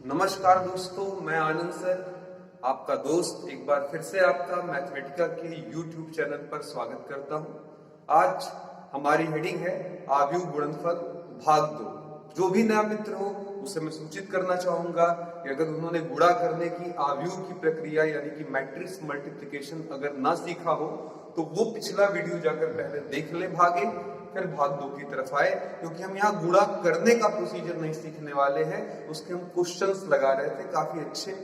नमस्कार दोस्तों, मैं आनंद सर, आपका दोस्त एक बार फिर से आपका मैथमेटिका के YouTube चैनल पर स्वागत करता हूं। आज हमारी हेडिंग है आव्यूह गुणनफल भाग 2। जो भी नया मित्र हो उसे मैं सूचित करना चाहूंगा कि अगर उन्होंने गुणा करने की आव्यूह की प्रक्रिया यानी कि मैट्रिक्स मल्टीप्लिकेशन अगर ना सीखा हो तो वो पिछला वीडियो जाकर पहले देख ले भागे, फिर भाग 2 की तरफ आए, क्योंकि हम यहाँ गुणा करने का प्रोसीजर नहीं सीखने वाले हैं। उसके हम क्वेश्चंस लगा रहे थे काफी अच्छे,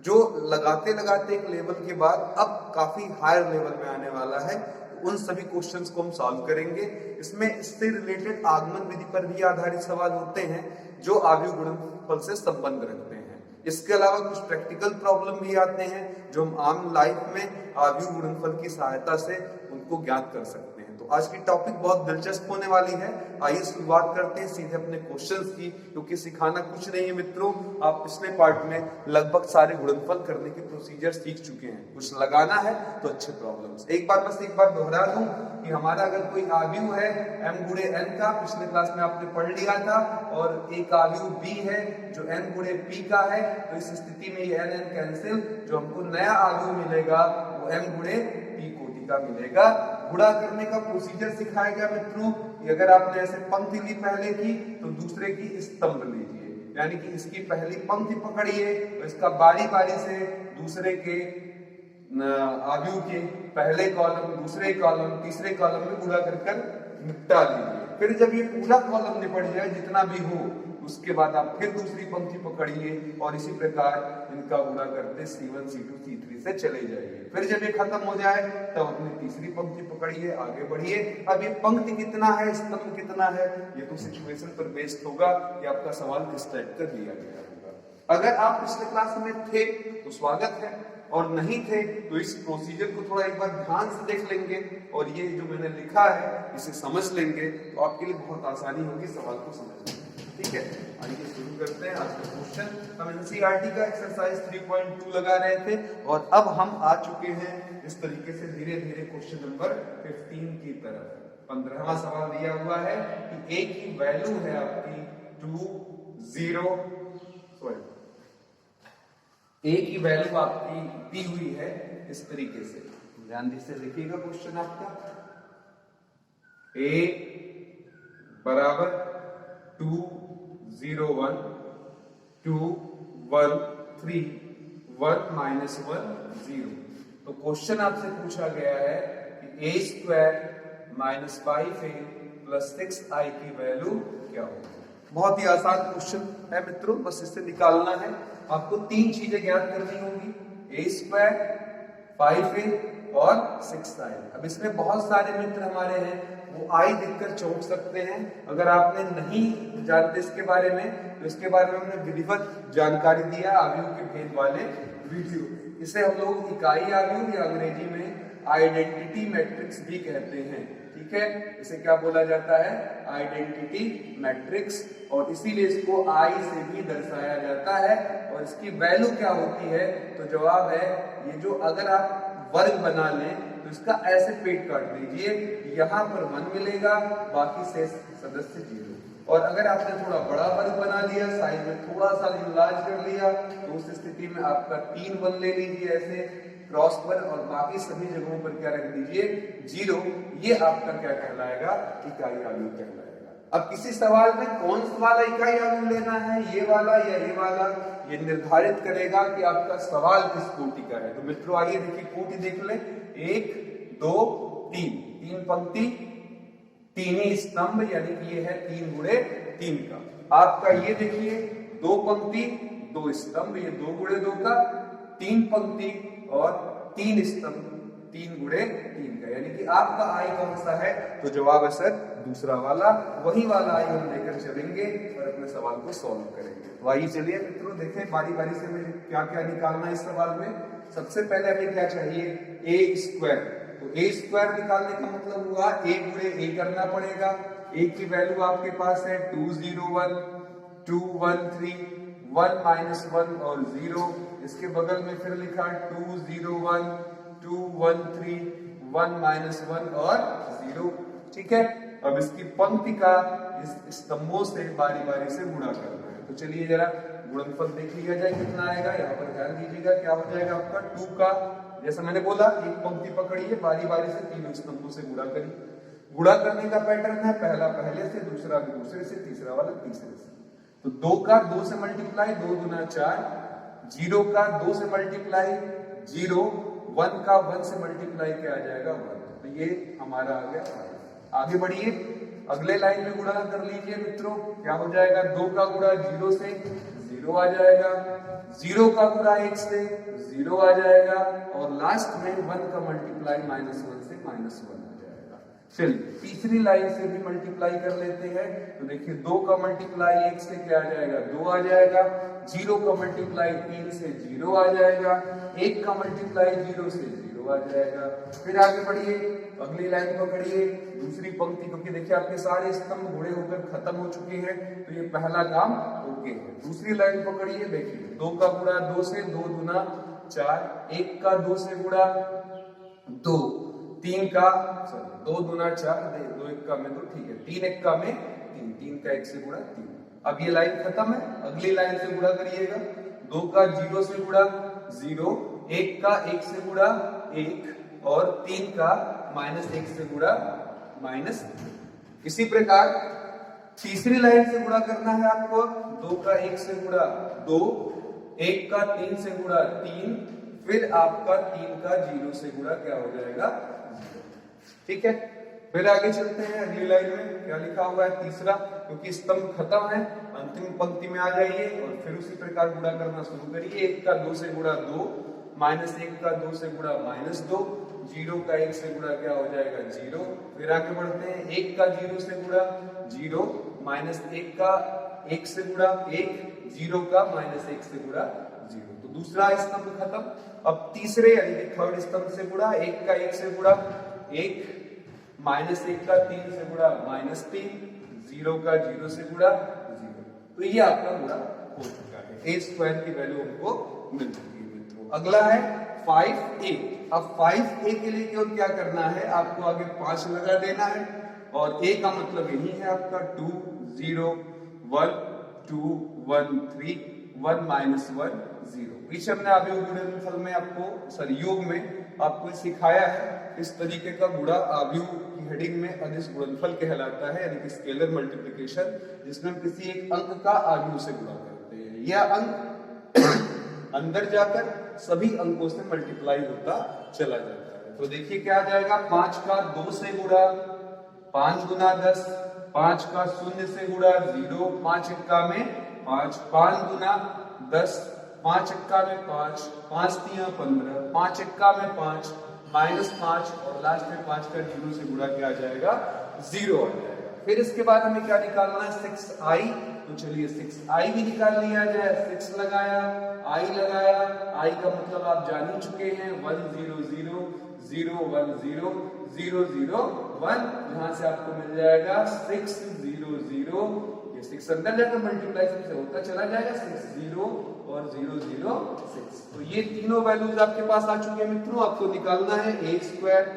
जो लगाते लगाते एक लेवल के बाद अब काफी हायर लेवल में आने वाला है। उन सभी क्वेश्चंस को हम सॉल्व करेंगे। इसमें इससे रिलेटेड आगमन विधि पर भी आधारित सवाल होते हैं जो आव्यूह गुणनफल से संबंध रखते हैं। इसके अलावा कुछ प्रैक्टिकल प्रॉब्लम भी आते हैं जो हम आम लाइफ में आव्यूह गुणनफल की सहायता से उनको ज्ञात कर सकते हैं। तो आज की टॉपिक बहुत दिलचस्प होने वाली है। आइए शुरुआत करते हैं सीधे अपने क्वेश्चंस की, क्योंकि सिखाना कुछ नहीं है मित्रों। आप पिछले पार्ट में लगभग सारे गुणनफल करने के प्रोसीजर सीख चुके हैं। कुछ लगाना है तो अच्छे प्रॉब्लम्स। एक बार दोहरा दूं कि हमारा अगर कोई आव्यूह है m गुणे n का, पिछले क्लास में आपने पढ़ लिया था, और एक आव्यूह b है जो n गुणे p का है, तो इस स्थिति में ये n कैंसिल, जो हमको नया आव्यूह मिलेगा वो m गुणे p कोटि का मिलेगा। गुणा करने का प्रोसीजर सिखाया गया मित्रों कि अगर आपने ऐसे पंक्ति ली पहले की तो दूसरे की स्तंभ लीजिए, यानी कि इसकी पहली पंक्ति पकड़िए और इसका बारी बारी से दूसरे के आव्यूह के पहले कॉलम, दूसरे कॉलम, तीसरे कॉलम में गुणा कर निपटा लीजिए। फिर जब ये पूरा कॉलम निपट जाए जितना भी हो, उसके बाद आप फिर दूसरी पंक्ति पकड़िए और इसी प्रकार इनका गुणा करते C1, C2, C3 से चले जाइए। फिर जब ये खत्म हो जाए तब अपनी तीसरी पंक्ति पकड़िए, आगे बढ़िए। अब ये पंक्ति कितना है, स्तंभ कितना है, ये तो सिचुएशन पर बेस्ड होगा कि आपका सवाल किस टाइप का दिया गया होगा। अगर आप पिछले क्लास में थे तो स्वागत है, और नहीं थे तो इस प्रोसीजर को थोड़ा एक बार ध्यान से देख लेंगे और ये जो मैंने लिखा है इसे समझ लेंगे तो आपके लिए बहुत आसानी होगी सवाल को समझने में। ठीक है, आइए शुरू करते हैं आज का क्वेश्चन। हम एनसीईआरटी का एक्सरसाइज 3.2 लगा रहे थे और अब हम आ चुके हैं इस तरीके से धीरे धीरे क्वेश्चन नंबर 15 की तरफ। 15वां सवाल दिया हुआ है कि a की वैल्यू है आपकी a की वैल्यू आपकी दी हुई है इस तरीके से। ध्यान से देखिएगा क्वेश्चन आपका। a बराबर 2 0 1 2 1 3 1 माइनस 1 0। तो क्वेश्चन आपसे पूछा गया है कि a square minus 5a plus 6i की वैल्यू क्या होगी। बहुत ही आसान क्वेश्चन है मित्रों, बस इससे निकालना है। आपको तीन चीजें ज्ञात करनी होगी, a स्क्वायर, 5a और 6i। अब इसमें बहुत सारे मित्र हमारे हैं वो i देखकर चौंक सकते हैं। अगर आपने नहीं जानते इसके बारे में तो इसके बारे में हमने विधिवत जानकारी दिया आव्यूह के भेद वाले वीडियो। इसे हम लोग इकाई आव्यूह या अंग्रेजी में आइडेंटिटी मैट्रिक्स भी कहते हैं। ठीक है, इसे क्या बोला जाता है, आइडेंटिटी मैट्रिक्स, और इसीलिए इसको I से भी दर्शाया जाता है। और इसकी वैल्यू क्या होती है, तो जवाब है ये जो अगर आप वर्ग बना लें तो इसका ऐसे पेट काट दीजिए, यहाँ पर 1 मिलेगा, बाकी शेष सदस्य 0। और अगर आपने थोड़ा बड़ा वर्ग बना लिया, साइज में थोड़ा सा इनलार्ज कर लिया, तो उस स्थिति में आपका 3 1 ले लीजिए ऐसे क्रॉस पर, और बाकी सभी जगहों पर क्या रख दीजिए 0। ये आपका क्या कहलाएगा, इकाई आव्यूह कहलाएगा। अब किसी सवाल में कौन सा वाला इकाई आव्यूह लेना है, ये वाला या ये वाला, ये निर्धारित करेगा कि आपका सवाल किस कोटि का है। तो मित्रों आइए देखिए, कोटि देख ले, 1 2 3, 3 पंक्ति 3 ही स्तंभ, यानी कि ये है 3 गुणे 3 का। आपका ये देखिए 2 पंक्ति 2 स्तंभ, ये 2 गुणे 2 का, 3 पंक्ति और 3 स्तंभ 3 गुणे 3 का, यानी कि आपका आई कौन सा है, तो जवाब है सर दूसरा वाला। वही वाला आई हम लेकर चलेंगे और अपने सवाल को सॉल्व करेंगे। तो आइए चलिए मित्रों देखें बारी बारी से मुझे क्या क्या निकालना है इस सवाल में। सबसे पहले हमें क्या चाहिए, a स्क्वायर। तो a स्क्वायर निकालने का मतलब हुआ a गुणे a करना पड़ेगा। a की वैल्यू आपके पास है 2 0 1 2 1 3 1 माइनस 1 और 0। इसके बगल में फिर लिखा 2 0 1 2 1 3 1 माइनस 1 और 0। ठीक है, अब इसकी पंक्ति का इस स्तंभों से बारी बारी से गुणा करना है। तो चलिए जरा गुणनफल देख लिया जाए कितना आएगा। यहाँ पर ध्यान दीजिएगा क्या हो जाएगा आपका 2 का, जैसा मैंने बोला एक पंक्ति पकड़िए, बारी बारी से तीनों स्तंभों से गुणा करिए। गुणा करने का पैटर्न है पहला पहले से, दूसरा भी दूसरे से, तीसरा वाला तीसरे से। तो 2 का 2 से मल्टीप्लाई, 2 दूना 4, 0 का 2 से मल्टीप्लाई 0, 1 का 1 से मल्टीप्लाई क्या आ जाएगा 1। तो ये हमारा आ गया। आगे बढ़िए, अगले लाइन में गुणा कर लीजिए मित्रों, क्या हो जाएगा 2 का गुणा 0 से 0 आ जाएगा, 0 का गुणा 1 से 0 आ जाएगा, और लास्ट में 1 का मल्टीप्लाई -1 से -1 आ जाएगा। चलिए तीसरी लाइन से भी मल्टीप्लाई कर लेते हैं। तो देखिए 2 का मल्टीप्लाई 1 से क्या आ जाएगा 2 आ जाएगा, 0 का मल्टीप्लाई 3 से 0 आ जाएगा, 1 का मल्टीप्लाई 0 से 0 आ जाएगा। फिर आगे बढ़िए, अगली लाइन पकड़िए, दूसरी पंक्ति, क्योंकि देखिए आपके सारे स्तंभ गुणे होकर खत्म हो चुके हैं, तो ये पहला काम ओके है। दूसरी लाइन पकड़िए, देखिए 2 का गुणा 2 से, 2 दूना 4, 1 का 2 से गुणा 2, 3 का 2 दूना 4, 2 1 का में तो ठीक है, 3 1 का में 3, 3 का 1 से गुणा 3। अब ये लाइन खत्म है, अगली लाइन से गुणा करिएगा। 2 का 0 से गुणा 0, 1 का 1 से गुणा 1, और 3 का -1 से गुणा -। इसी प्रकार तीसरी लाइन से गुणा करना है आपको। 2 का 1 से गुणा 2, 1 का 3 से गुणा 3, फिर आपका 3 का 0 से गुणा क्या हो जाएगा 0। ठीक है, फिर आगे चलते हैं। अगली लाइन में क्या लिखा हुआ है तीसरा, क्योंकि स्तंभ खत्म है, अंतिम पंक्ति में आ जाइए और फिर उसी प्रकार गुणा करना शुरू करिए। 1 का 2 से गुणा 2, -1 का 2 से गुणा -2, 0 का 1 से गुणा क्या हो जाएगा 0। फिर आगे बढ़ते हैं, 1 का 0 से गुणा 0, -1 का 1 से गुणा 1, 0 का -1 से गुणा 0। तो दूसरा स्तंभ खत्म। अब तीसरे यानी कि थर्ड स्तंभ से गुणा, 1 का 1 से गुणा 1, -1 का 3 से गुणा -3, 0 का 0 से गुणा 0। तो ये आपका गुणा हो चुका है, a स्क्वायर की वैल्यू हमको मिल चुकी है मित्रों। अगला है 5a। अब 5a के लिए केवल क्या करना है, आपको आगे 5 लगा देना है, और a का मतलब यही है आपका 2 0 1 2 1 3 1 -1 0। पीछे हमने अभी गुणनफल में आपको योग में आपको सिखाया है इस तरीके का गुणा आव्यूह की हेडिंग में अदिश गुणनफल कहलाता है, यानी कि स्केलर मल्टीप्लिकेशन, जिसमें हम किसी एक अंक का आव्यूह से गुणा करते हैं। यह अंक अंदर जाकर सभी अंकों से मल्टीप्लाई होता चला जाता है। तो देखिए क्या आ जाएगा, 5 का 2 से गुणा 5 गुना 10, 5 का 0 से गुणा 0, 5 1 में 5, 5 गुना 10, 5 1 में 5, 5 3 15, 5 1 में 5, -5, और लास्ट में 5 का 0 से गुणा क्या आ जाएगा 0 आ जाएगा। फिर इसके बाद हमें क्या निकालना है 6i। तो चलिए 6i भी निकाल लिया जाए। 6 लगाया, i लगाया, i का मतलब आप जान ही चुके हैं 1 0 0 0 1 0 0 0 1, यहां से आपको मिल जाएगा 6 0 0। ये 6 अंदर जाकर मल्टीप्लाई से होता चला जाएगा, 6 0 और 0 0 6। तो ये तीनों वैल्यूज आपके पास आ चुके हैं मित्रों। आपको निकालना है a square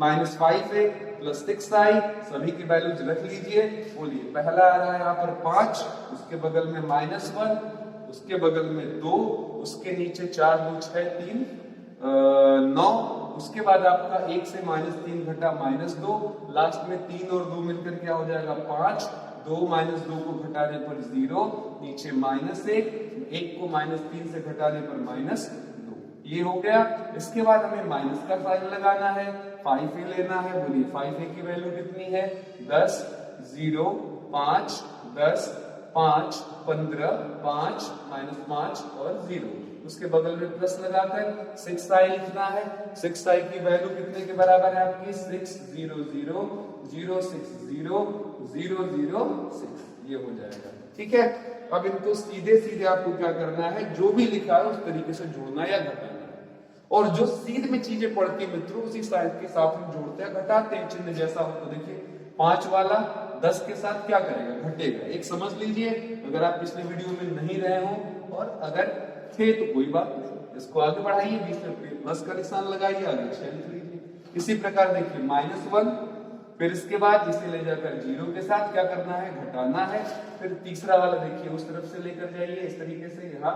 -5a plus 6i, सभी की वैल्यूज रख लीजिए। बोलिए, पहला आ रहा है यहाँ पर 5, उसके बगल में -1, उसके बगल में 2, उसके नीचे 4 2 6 3 9, उसके बाद आपका 1 से -3 घटा -2, लास्ट में 3 और 2 मिलकर क्या हो जाएगा 5, 2 -2 को घटाने पर 0, नीचे -1, 1 को -3 से घटाने पर -2, ये हो गया। इसके बाद हमें माइनस का साइन लगाना है, 5a लेना है। बोलिए 5a की वैल्यू कितनी है 10 0 5 10 5 15 5 -5 और 0, उसके बगल में प्लस लगाकर 6i लिखना है। 6i की वैल्यू कितने के बराबर है आपकी 6 0 0 0 6 0 0 0 6, ये हो जाएगा। ठीक है, अब इनको सीधे सीधे आपको क्या करना है, जो भी लिखा है उस तरीके से जोड़ना या घटाना है, और जो सीध में चीजें पढ़ती मित्रों उसी साइड के साथ हम जोड़ते हैं घटाते हैं। चिन्ह जैसा हो तो देखिए 5 वाला 10 के साथ क्या करेगा घटेगा। एक समझ लीजिए, अगर आप पिछले वीडियो में नहीं रहे हो और अगर थे तो कोई बात नहीं, इसको आगे बढ़ाइए, बीच में प्लस का निशान लगाइए, आगे 6 लिख लीजिए। इसी प्रकार देखिए -1, फिर इसके बाद इसे ले जाकर जीरो के साथ क्या करना है, घटाना है। फिर तीसरा वाला देखिए उस तरफ से लेकर जाइए इस तरीके से, यहाँ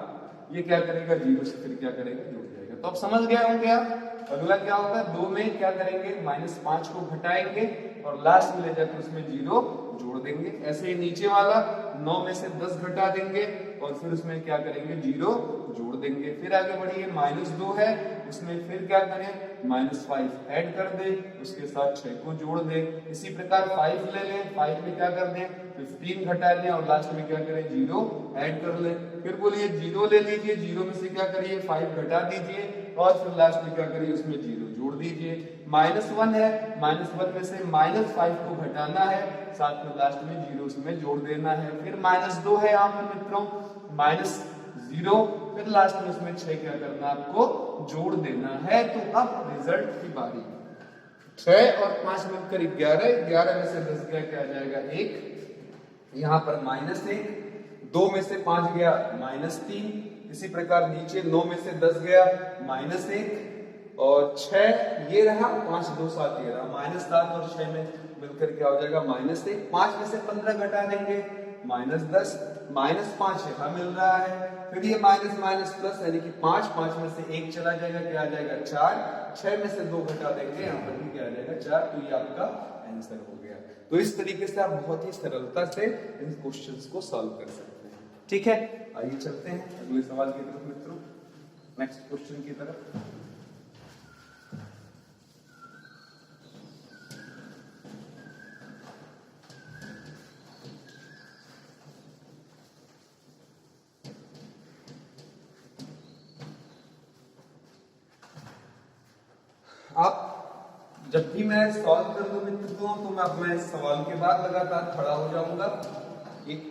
ये क्या करेगा, जीरो से फिर क्या करेगा, जुड़ जाएगा। तो अब समझ गए होंगे आप। अगला क्या होगा, 2 में क्या करेंगे, -5 को घटाएंगे और लास्ट में ले जाकर उसमें जीरो जोड़ देंगे। ऐसे ही नीचे वाला 9 में से 10 घटा देंगे और फिर उसमें क्या करेंगे, जीरो जोड़ देंगे। फिर आगे बढ़िए, -2 है उसमें फिर क्या करें, -5 ऐड कर दे, उसके साथ 6 को जोड़ दे। इसी प्रकार 5 ले लें, 5 में क्या कर दें, 15 घटा दें और लास्ट में क्या करें, जीरो ऐड कर लें। फिर बोलिए जीरो ले लीजिए, जीरो में से क्या करिए, 5 घटा दीजिए और फिर लास्ट में क्या करिए, उसमें जीरो जोड़ दीजिए। -1 है, -1 में से -5 को घटाना है, साथ में लास्ट में जीरो उसमें जोड़ देना है। फिर -2 है यहाँ पर मित्रों, -0, फिर लास्ट में उसमें 6 क्या करना आपको, जोड़ देना है। तो अब रिजल्ट की बारी, 6 और 5 मिलकर 11, 11 में से 10 गया क्या आ जाएगा, 1, यहाँ पर -1, 2 में से 5 गया -3, इसी प्रकार नीचे 9 में से 10 गया -1 और 6 ये रहा, 5 2 7 ये रहा, -7 और 6 में मिलकर क्या हो जाएगा, -1, 5 में से 15 घटा देंगे -10, -5 यहाँ मिल रहा है। फिर ये माइनस माइनस प्लस यानी कि 5 में से 1 चला जाएगा, क्या आ जाएगा, 4, 6 में से 2 घटा देंगे, यहाँ पर भी क्या आ जाएगा, 4। तो ये आपका आंसर हो गया। तो इस तरीके से आप बहुत ही सरलता से इन क्वेश्चंस को सॉल्व कर सकते हैं। ठीक है, आइए चलते हैं अगले सवाल की तरफ मित्रों, नेक्स्ट क्वेश्चन की तरफ। आप जब भी मैं सॉल्व कर दूं मित्रों तो मैं अपने सवाल के बाद लगातार खड़ा हो जाऊंगा, 1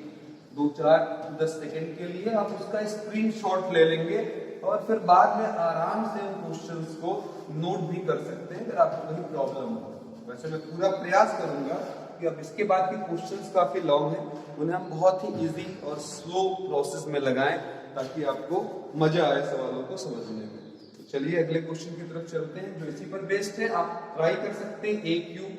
2 4 10 सेकंड के लिए। आप उसका स्क्रीनशॉट ले लेंगे और फिर बाद में आराम से उन क्वेश्चंस को नोट भी कर सकते हैं अगर आपको कहीं प्रॉब्लम हो। वैसे मैं पूरा प्रयास करूंगा कि अब इसके बाद के क्वेश्चंस काफी लॉन्ग हैं, उन्हें हम बहुत ही इजी और स्लो प्रोसेस में लगाएं ताकि आपको मजा आए सवालों को समझने में। चलिए अगले क्वेश्चन की तरफ चलते हैं जो इसी पर बेस्ड है। आप ट्राई कर सकते हैं। ए क्यूब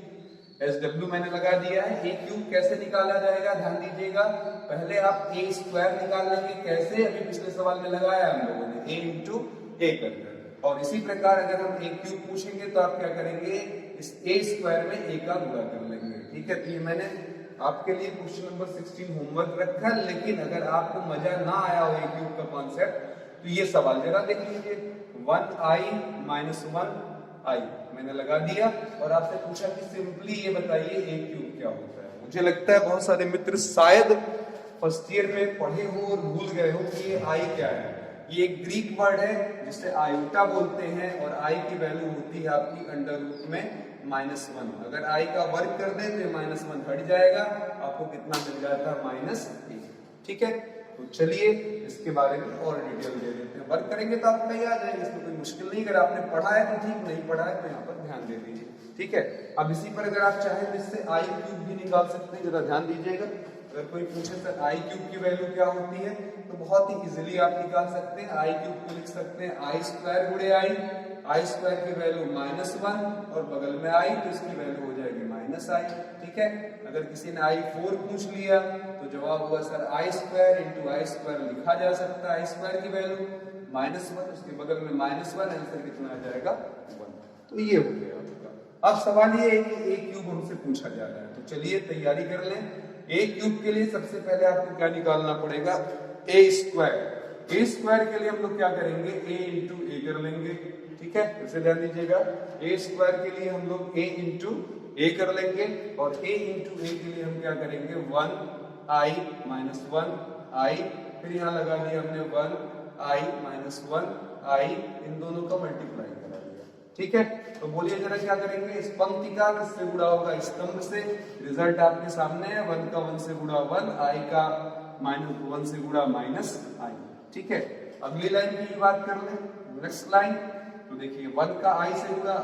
SW मैंने लगा दिया है। ए क्यूब कैसे निकाला जाएगा, ध्यान दीजिएगा। पहले आप ए स्क्वायर निकाल लेंगे, कैसे, अभी पिछले सवाल में लगाया हम लोगों ने, ए इंटू ए करकर। और इसी प्रकार अगर हम ए क्यूब पूछेंगे तो आप क्या करेंगे, इस ए स्क्वायर में ए का गुणा कर लेंगे। ठीक है, तो ये मैंने आपके लिए क्वेश्चन नंबर 16 होमवर्क रखा। लेकिन अगर आपको मजा ना आया हो ए क्यूब का कॉन्सेप्ट तो ये सवाल जरा देख लीजिए। 1i माइनस 1i मैंने लगा दिया और आपसे पूछा कि सिंपली ये बताइए ए क्यूब क्या होता है। मुझे लगता है बहुत सारे मित्र शायद फर्स्ट ईयर में पढ़े हो और भूल गए हो कि ये आई क्या है। ये एक ग्रीक वर्ड है जिसे आयोटा बोलते हैं और आई की वैल्यू होती है आपकी अंडर रूट में -1। अगर आई का वर्ग कर दें तो ये -1 हट जाएगा, आपको कितना मिल जाता है, -1। ठीक है, तो चलिए इसके बारे में और डिटेल दे देते हैं। वर्क करेंगे तो आपको नहीं आ जाएगा, इसमें कोई मुश्किल नहीं। अगर आपने पढ़ा है तो ठीक, नहीं पढ़ा है तो यहाँ पर ध्यान दे दीजिए। ठीक है, अब इसी पर अगर आप चाहें तो इससे आई क्यूब भी निकाल सकते हैं, जरा ध्यान दीजिएगा। अगर कोई पूछे सर आई क्यूब की वैल्यू क्या होती है तो बहुत ही इजीली आप निकाल सकते हैं। आई क्यूब को लिख सकते हैं आई स्क्वायर गुणे आई स्क्वायर की वैल्यू -1 और बगल में आई तो इसकी वैल्यू हो जाएगी -i। ठीक है, अगर किसी ने i4 पूछ लिया तो जवाब होगा sir I square into I square लिखा जा सकता है। आई स्क्वायर की वैल्यू -1, उसके बगल में -1, आंसर कितना आ जाएगा, 1। तो ये हो गया आपका। अब सवाल ये है कि ए क्यूब हमसे पूछा जा रहा है, तो चलिए तैयारी कर लें। ए क्यूब के लिए सबसे पहले आपको क्या निकालना पड़ेगा, ए स्क्वायर। ए स्क्वायर के लिए हम लोग क्या करेंगे, ए इंटू ए कर लेंगे। ठीक है, इसे ध्यान दीजिएगा। ए स्क्वायर के लिए हम लोग ए इंटू ए कर लेंगे और ए इंटू ए के लिए हम क्या करेंगे, 1i माइनस 1i, फिर यहाँ लगा दिया हमने 1i माइनस 1i, इन दोनों का मल्टीप्लाई करा दिया। ठीक है, तो बोलिए जरा क्या करेंगे, इस पंक्ति का किससे गुणा होगा, स्तंभ से। रिजल्ट आपके सामने है, 1 का 1 से गुणा 1, i का -1 से गुणा -i। ठीक है, अगली लाइन की बात कर ले, नेक्स्ट लाइन। तो देखिए 1 का i से गुणा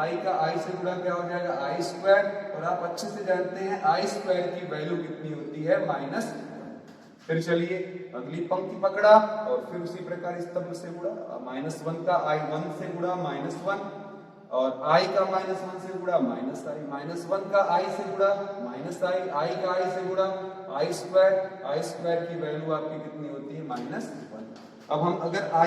i का i से गुणा क्या हो जाएगा, i स्क्वायर। और आप अच्छे से जानते हैं i स्क्वायर की वैल्यू कितनी होती है, -1। फिर चलिए अगली पंक्ति पकड़ा और फिर उसी प्रकार स्तंभ से गुणा, -1 का i 1 से गुणा -1 और i का -1 से गुणा माइनस आई, -1 का i से गुणा माइनस आई का i से गुणा आई स्क्वायर की वैल्यू आपकी कितनी होती है -1। अब हम अगर a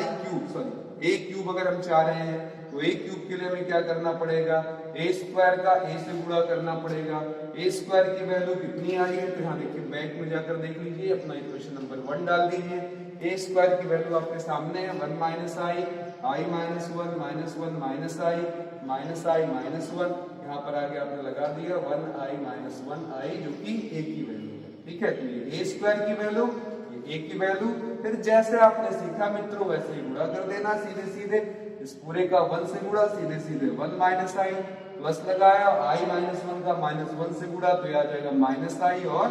क्यूब अगर हम चाह रहे हैं तो a क्यूब के लिए हमें क्या करना पड़ेगा, a स्क्वायर का a से गुणा करना पड़ेगा। a स्क्वायर की वैल्यू कितनी आई है, तो यहाँ देखिए बैक में जाकर देख लीजिए, अपना इक्वेशन नंबर 1 डाल दीजिए। a स्क्वायर की वैल्यू आपके सामने है 1 minus I, i minus 1 minus I minus 1, यहाँ पर आगे आपने लगा दिया 1i माइनस 1i जो कि a की वैल्यू है। ठीक है, तो ये a स्क्वायर की वैल्यू, ये a की वैल्यू, फिर जैसे आपने सीखा मित्रों वैसे ही गुणा कर देना सीधे सीधे, इस पूरे का 1 से गुणा, सीधे सीधे 1 माइनस आई, प्लस लगाया i माइनस 1 का -1 से गुणा तो आ जाएगा माइनस आई और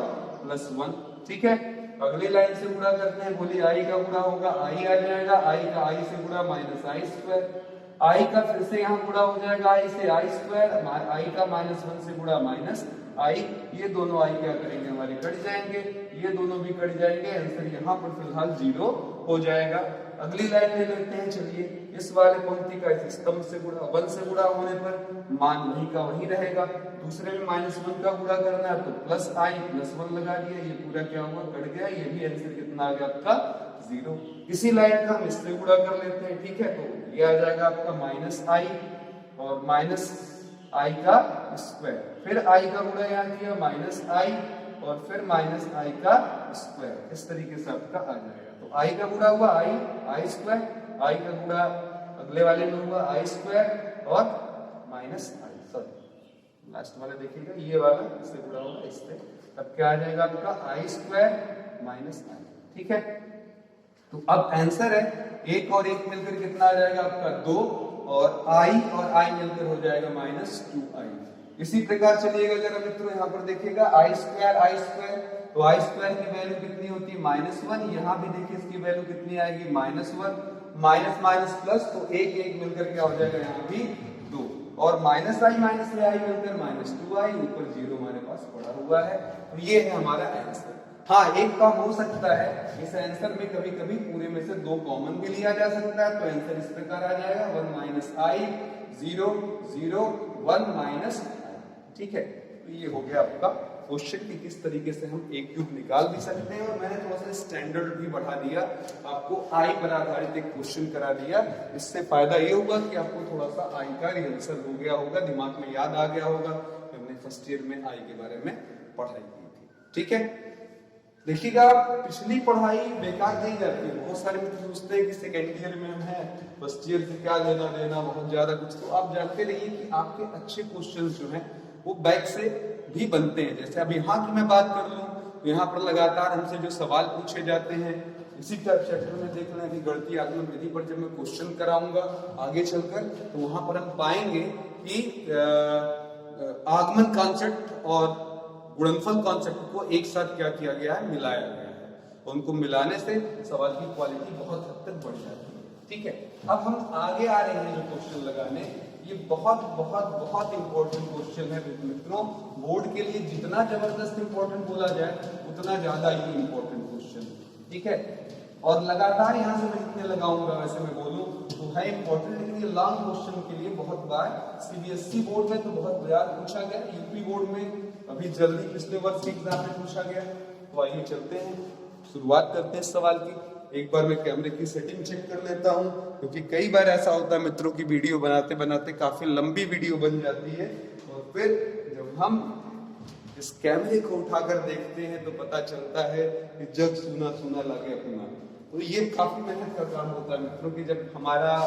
+1। ठीक है, अगली लाइन से गुणा करते हैं, बोलिए i का गुणा होगा, i आ जाएगा, i का i से गुणा माइनस आई स्क्वायर, i का फिर से यहाँ गुणा हो जाएगा i से आई स्क्वायर, i का -1 से गुणा माइनस आई, ये दोनों i क्या करेंगे हमारे कट जाएंगे, ये दोनों भी कट जाएंगे, आंसर यहाँ पर फिलहाल 0 हो जाएगा। अगली लाइन ले लेते हैं, चलिए इस वाले पंक्ति का इस स्तंभ से गुणा, 1 से गुणा होने पर मान वही का वही रहेगा, दूसरे में -1 का गुणा करना है तो प्लस आई +1 लगा दिया, ये पूरा क्या हुआ कट गया, ये भी आंसर कितना आ गया आपका 0। इसी लाइन का हम इससे गुणा कर लेते हैं। ठीक है, तो ये आ जाएगा आपका -i और -i का स्क्वायर, फिर i का गुणा यहाँ किया -i और फिर -i का स्क्वायर, इस तरीके से आपका आ जाएगा। तो i का गुणा हुआ आई स्क्वायर, i का गुणा अगले वाले में हुआ आई स्क्वायर और -i, सॉरी लास्ट वाला देखिएगा, ये वाला इससे गुणा होगा इससे, तब क्या आ जाएगा आपका आई स्क्वायर -i। ठीक है, तो अब आंसर है 1 और 1 मिलकर कितना आ जाएगा आपका 2 और i मिलकर हो जाएगा -2i। इसी प्रकार चलिएगा जरा मित्रों, यहाँ पर देखिएगा आई स्क्वायर, तो आई स्क्वायर की वैल्यू कितनी होती है -1, यहाँ भी देखिए इसकी वैल्यू कितनी आएगी -1, माइनस माइनस प्लस, तो 1 1 मिलकर क्या हो जाएगा यहाँ भी 2 और -i मिलकर -2i, ऊपर 0 हमारे पास पड़ा हुआ है। तो ये है हमारा आंसर। हाँ, एक काम हो सकता है, इस आंसर में कभी कभी पूरे में से 2 कॉमन भी लिया जा सकता है, तो आंसर इस प्रकार आ जाएगा 1 - i 0 0 1 - ठीक है, तो ये हो गया आपका क्वेश्चन कि किस तरीके से हम a क्यूब निकाल भी सकते हैं। और मैंने थोड़ा सा स्टैंडर्ड भी बढ़ा दिया, आपको i पर आधारित एक क्वेश्चन करा दिया। इससे फायदा ये होगा कि आपको थोड़ा सा i का रिहर्सल हो गया होगा, दिमाग में याद आ गया होगा कि हमने फर्स्ट ईयर में i के बारे में पढ़ाई की थी। ठीक है, देखिएगा पिछली पढ़ाई बेकार नहीं जाती है। बहुत सारे मित्र सोचते हैं कि सेकेंड ईयर में हम हैं, फर्स्ट ईयर से क्या लेना देना, बहुत ज्यादा कुछ। तो आप जानते रहिए कि आपके अच्छे क्वेश्चंस जो हैं वो बैक से भी बनते हैं। जैसे अब यहाँ की मैं बात कर लूँ तो यहाँ पर लगातार हमसे जो सवाल पूछे जाते हैं, इसी चैप्टर में देख लें अभी गणितीय आकलन विधि पर जब मैं क्वेश्चन कराऊंगा आगे चलकर, तो वहां पर हम पाएंगे कि आगमन कॉन्सेप्ट और गुणनफल कॉन्सेप्ट को एक साथ क्या किया गया है, मिलाया गया है। उनको मिलाने से सवाल की क्वालिटी बहुत हद तक बढ़ जाती है। ठीक है, अब हम आगे आ रहे हैं जो क्वेश्चन लगाने, ये बहुत बहुत बहुत इंपॉर्टेंट क्वेश्चन है मित्रों। बोर्ड के लिए जितना जबरदस्त इंपॉर्टेंट बोला जाए उतना ज्यादा ही इंपॉर्टेंट क्वेश्चन। ठीक है, और लगातार यहाँ से मैं जितने लगाऊंगा वैसे मैं बोलूं तो है इंपॉर्टेंट, लेकिन ये लॉन्ग क्वेश्चन के लिए बहुत बार सीबीएसई बोर्ड में तो बहुत बार पूछा गया, यूपी बोर्ड में अभी जल्दी पिछले वर्ष के एग्जाम में पूछा गया। तो आइए चलते हैं, शुरुआत करते हैं इस सवाल की। एक बार मैं कैमरे की सेटिंग चेक कर लेता हूं, क्योंकि कई बार ऐसा होता है मित्रों की वीडियो बनाते बनाते काफी लंबी वीडियो बन जाती है, और फिर जब हम इस कैमरे को उठाकर देखते हैं तो पता चलता है कि जग सूना सूना लगे अपना। तो ये काफी मेहनत का काम होता है मित्रों की, जब हमारा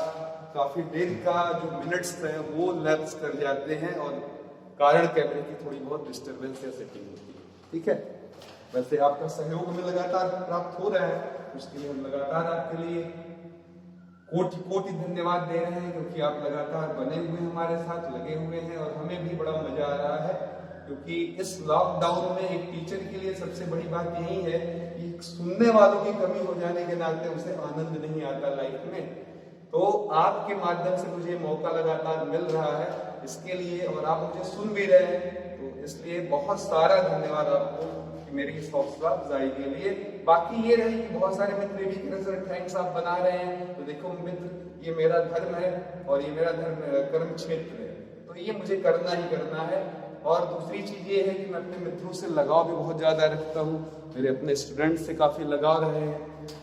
काफी देर का जो मिनट्स है वो लैप्स कर जाते हैं और कारण कैमरे की थोड़ी बहुत डिस्टर्बेंस या सेटिंग होती है। ठीक है, वैसे आपका सहयोग हमें लगातार प्राप्त हो रहा है, उसके लिए हम लगातार आपके लिए कोटि कोटि धन्यवाद दे रहे हैं, क्योंकि आप लगातार बने हुए हमारे साथ लगे हुए हैं और हमें भी बड़ा मजा आ रहा है। क्योंकि इस लॉकडाउन में एक टीचर के लिए सबसे बड़ी बात यही है कि सुनने वालों की कमी हो जाने के नाते उसे आनंद नहीं आता लाइफ में। तो आपके माध्यम से मुझे मौका लगातार मिल रहा है इसके लिए, और आप मुझे सुन भी रहे हैं, तो इसलिए बहुत सारा धन्यवाद आपको। कि मेरी इस हौसला अफजाई के लिए। बाकी ये रही कि बहुत सारे मित्र भी कह रहे सर थैंक्स आप बना रहे हैं, तो देखो मित्र ये मेरा धर्म है और ये मेरा धर्म कर्म क्षेत्र है, तो ये मुझे करना ही करना है। और दूसरी चीज ये है कि मैं अपने मित्रों से लगाव भी बहुत ज्यादा रखता हूँ, मेरे अपने स्टूडेंट से काफी लगाव रहे हैं,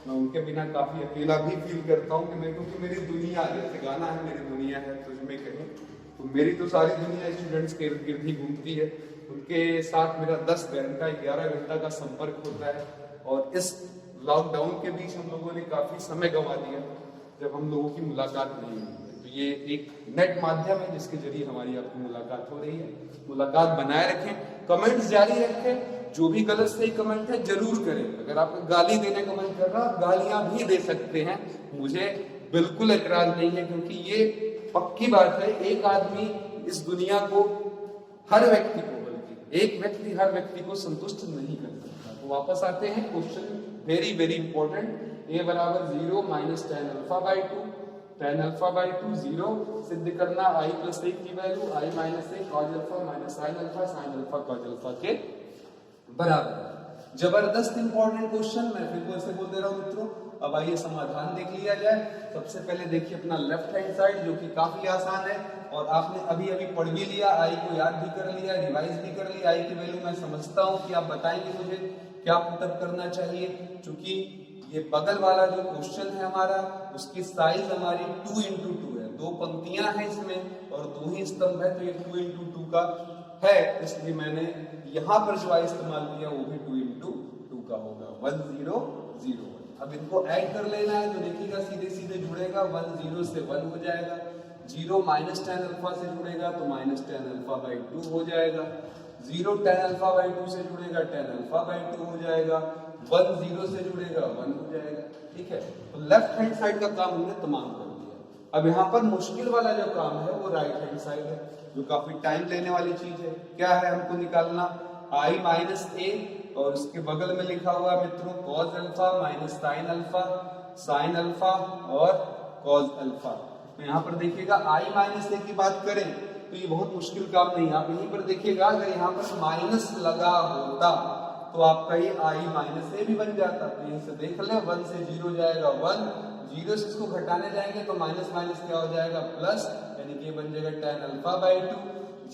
मैं उनके बिना काफी अकेला भी फील करता हूँ कि मेरे को कि मेरी दुनिया, जैसे गाना है मेरी दुनिया है तुझ में कहीं, तो मेरी तो सारी दुनिया स्टूडेंट्स के इर्द गिर्द ही घूमती है। उनके साथ मेरा 10 घंटा 11 घंटा का संपर्क होता है और इस लॉकडाउन के बीच हम लोगों ने काफी समय गंवा दिया जब हम लोगों की मुलाकात नहीं हुई। तो ये एक नेट माध्यम है जिसके जरिए हमारी आपकी मुलाकात हो रही है। मुलाकात बनाए रखें, कमेंट्स जारी रखें, जो भी गलत सही कमेंट है जरूर करें। अगर आपको गाली देने का मन कर रहा आप गालियां भी दे सकते हैं, मुझे बिल्कुल एतराज नहीं है, क्योंकि ये पक्की बात है एक आदमी इस दुनिया को, हर व्यक्ति को, बल्कि एक व्यक्ति हर व्यक्ति को संतुष्ट नहीं कर सकता। तो वापस आते हैं question, very very important. a बराबर 0 minus tan alpha by 2, tan alpha by 2 0 सिद्ध करना i प्लस 1 की value i minus 1 cos alpha minus sin alpha cos alpha के बराबर। जबरदस्त इंपॉर्टेंट क्वेश्चन, मैं फिर को ऐसे बोल दे रहा हूं मित्रों। अब आइए समाधान देख लिया जाए। सबसे पहले देखिए अपना लेफ्ट हैंड साइड, जो कि काफी आसान है और आपने अभी अभी पढ़ भी लिया, आई को याद भी कर लिया, रिवाइज भी कर लिया। आई की वैल्यू मैं समझता हूं कि आप बताएंगे मुझे क्या पुटअप करना चाहिए, क्योंकि ये बगल वाला जो क्वेश्चन है हमारा, उसकी साइज हमारी 2 into 2 है, 2 पंक्तियां हैं इसमें और 2 ही स्तंभ है, तो ये 2 into 2 का है, इसलिए मैंने यहाँ पर जो आई इस्तेमाल किया वो भी 2 into 2 का होगा। 1 0 0 1। अब इनको ऐड कर लेना है, तो देखिएगा सीधे सीधे जुड़ेगा, 1 0 से 1 हो जाएगा, 0 माइनस tan अल्फा से जुड़ेगा तो माइनस tan अल्फा बाई 2 हो जाएगा, 0 tan अल्फा बाई 2 से जुड़ेगा tan अल्फा बाई 2 हो जाएगा, 1 0 से जुड़ेगा 1 हो जाएगा। ठीक है, तो लेफ्ट हैंड साइड का काम हमने तमाम कर दिया। अब यहाँ पर मुश्किल वाला जो काम है वो राइट हैंड साइड है, जो काफी टाइम लेने वाली चीज है। क्या है हमको निकालना, i माइनस a और उसके बगल में लिखा हुआ मित्रों cos alpha minus sin alpha और cos अल्फा। तो यहाँ पर देखिएगा i माइनस a की बात करें तो ये बहुत मुश्किल काम नहीं। आप यहीं पर देखिएगा, अगर यहाँ पर माइनस लगा होता तो आपका ये i माइनस a भी बन जाता। तो यहीं से देख ले, 1 से 0 जाएगा 1, 0 से इसको घटाने जाएंगे तो माइनस माइनस क्या हो जाएगा प्लस, यानी कि बन जाएगा tan अल्फा बाई 2,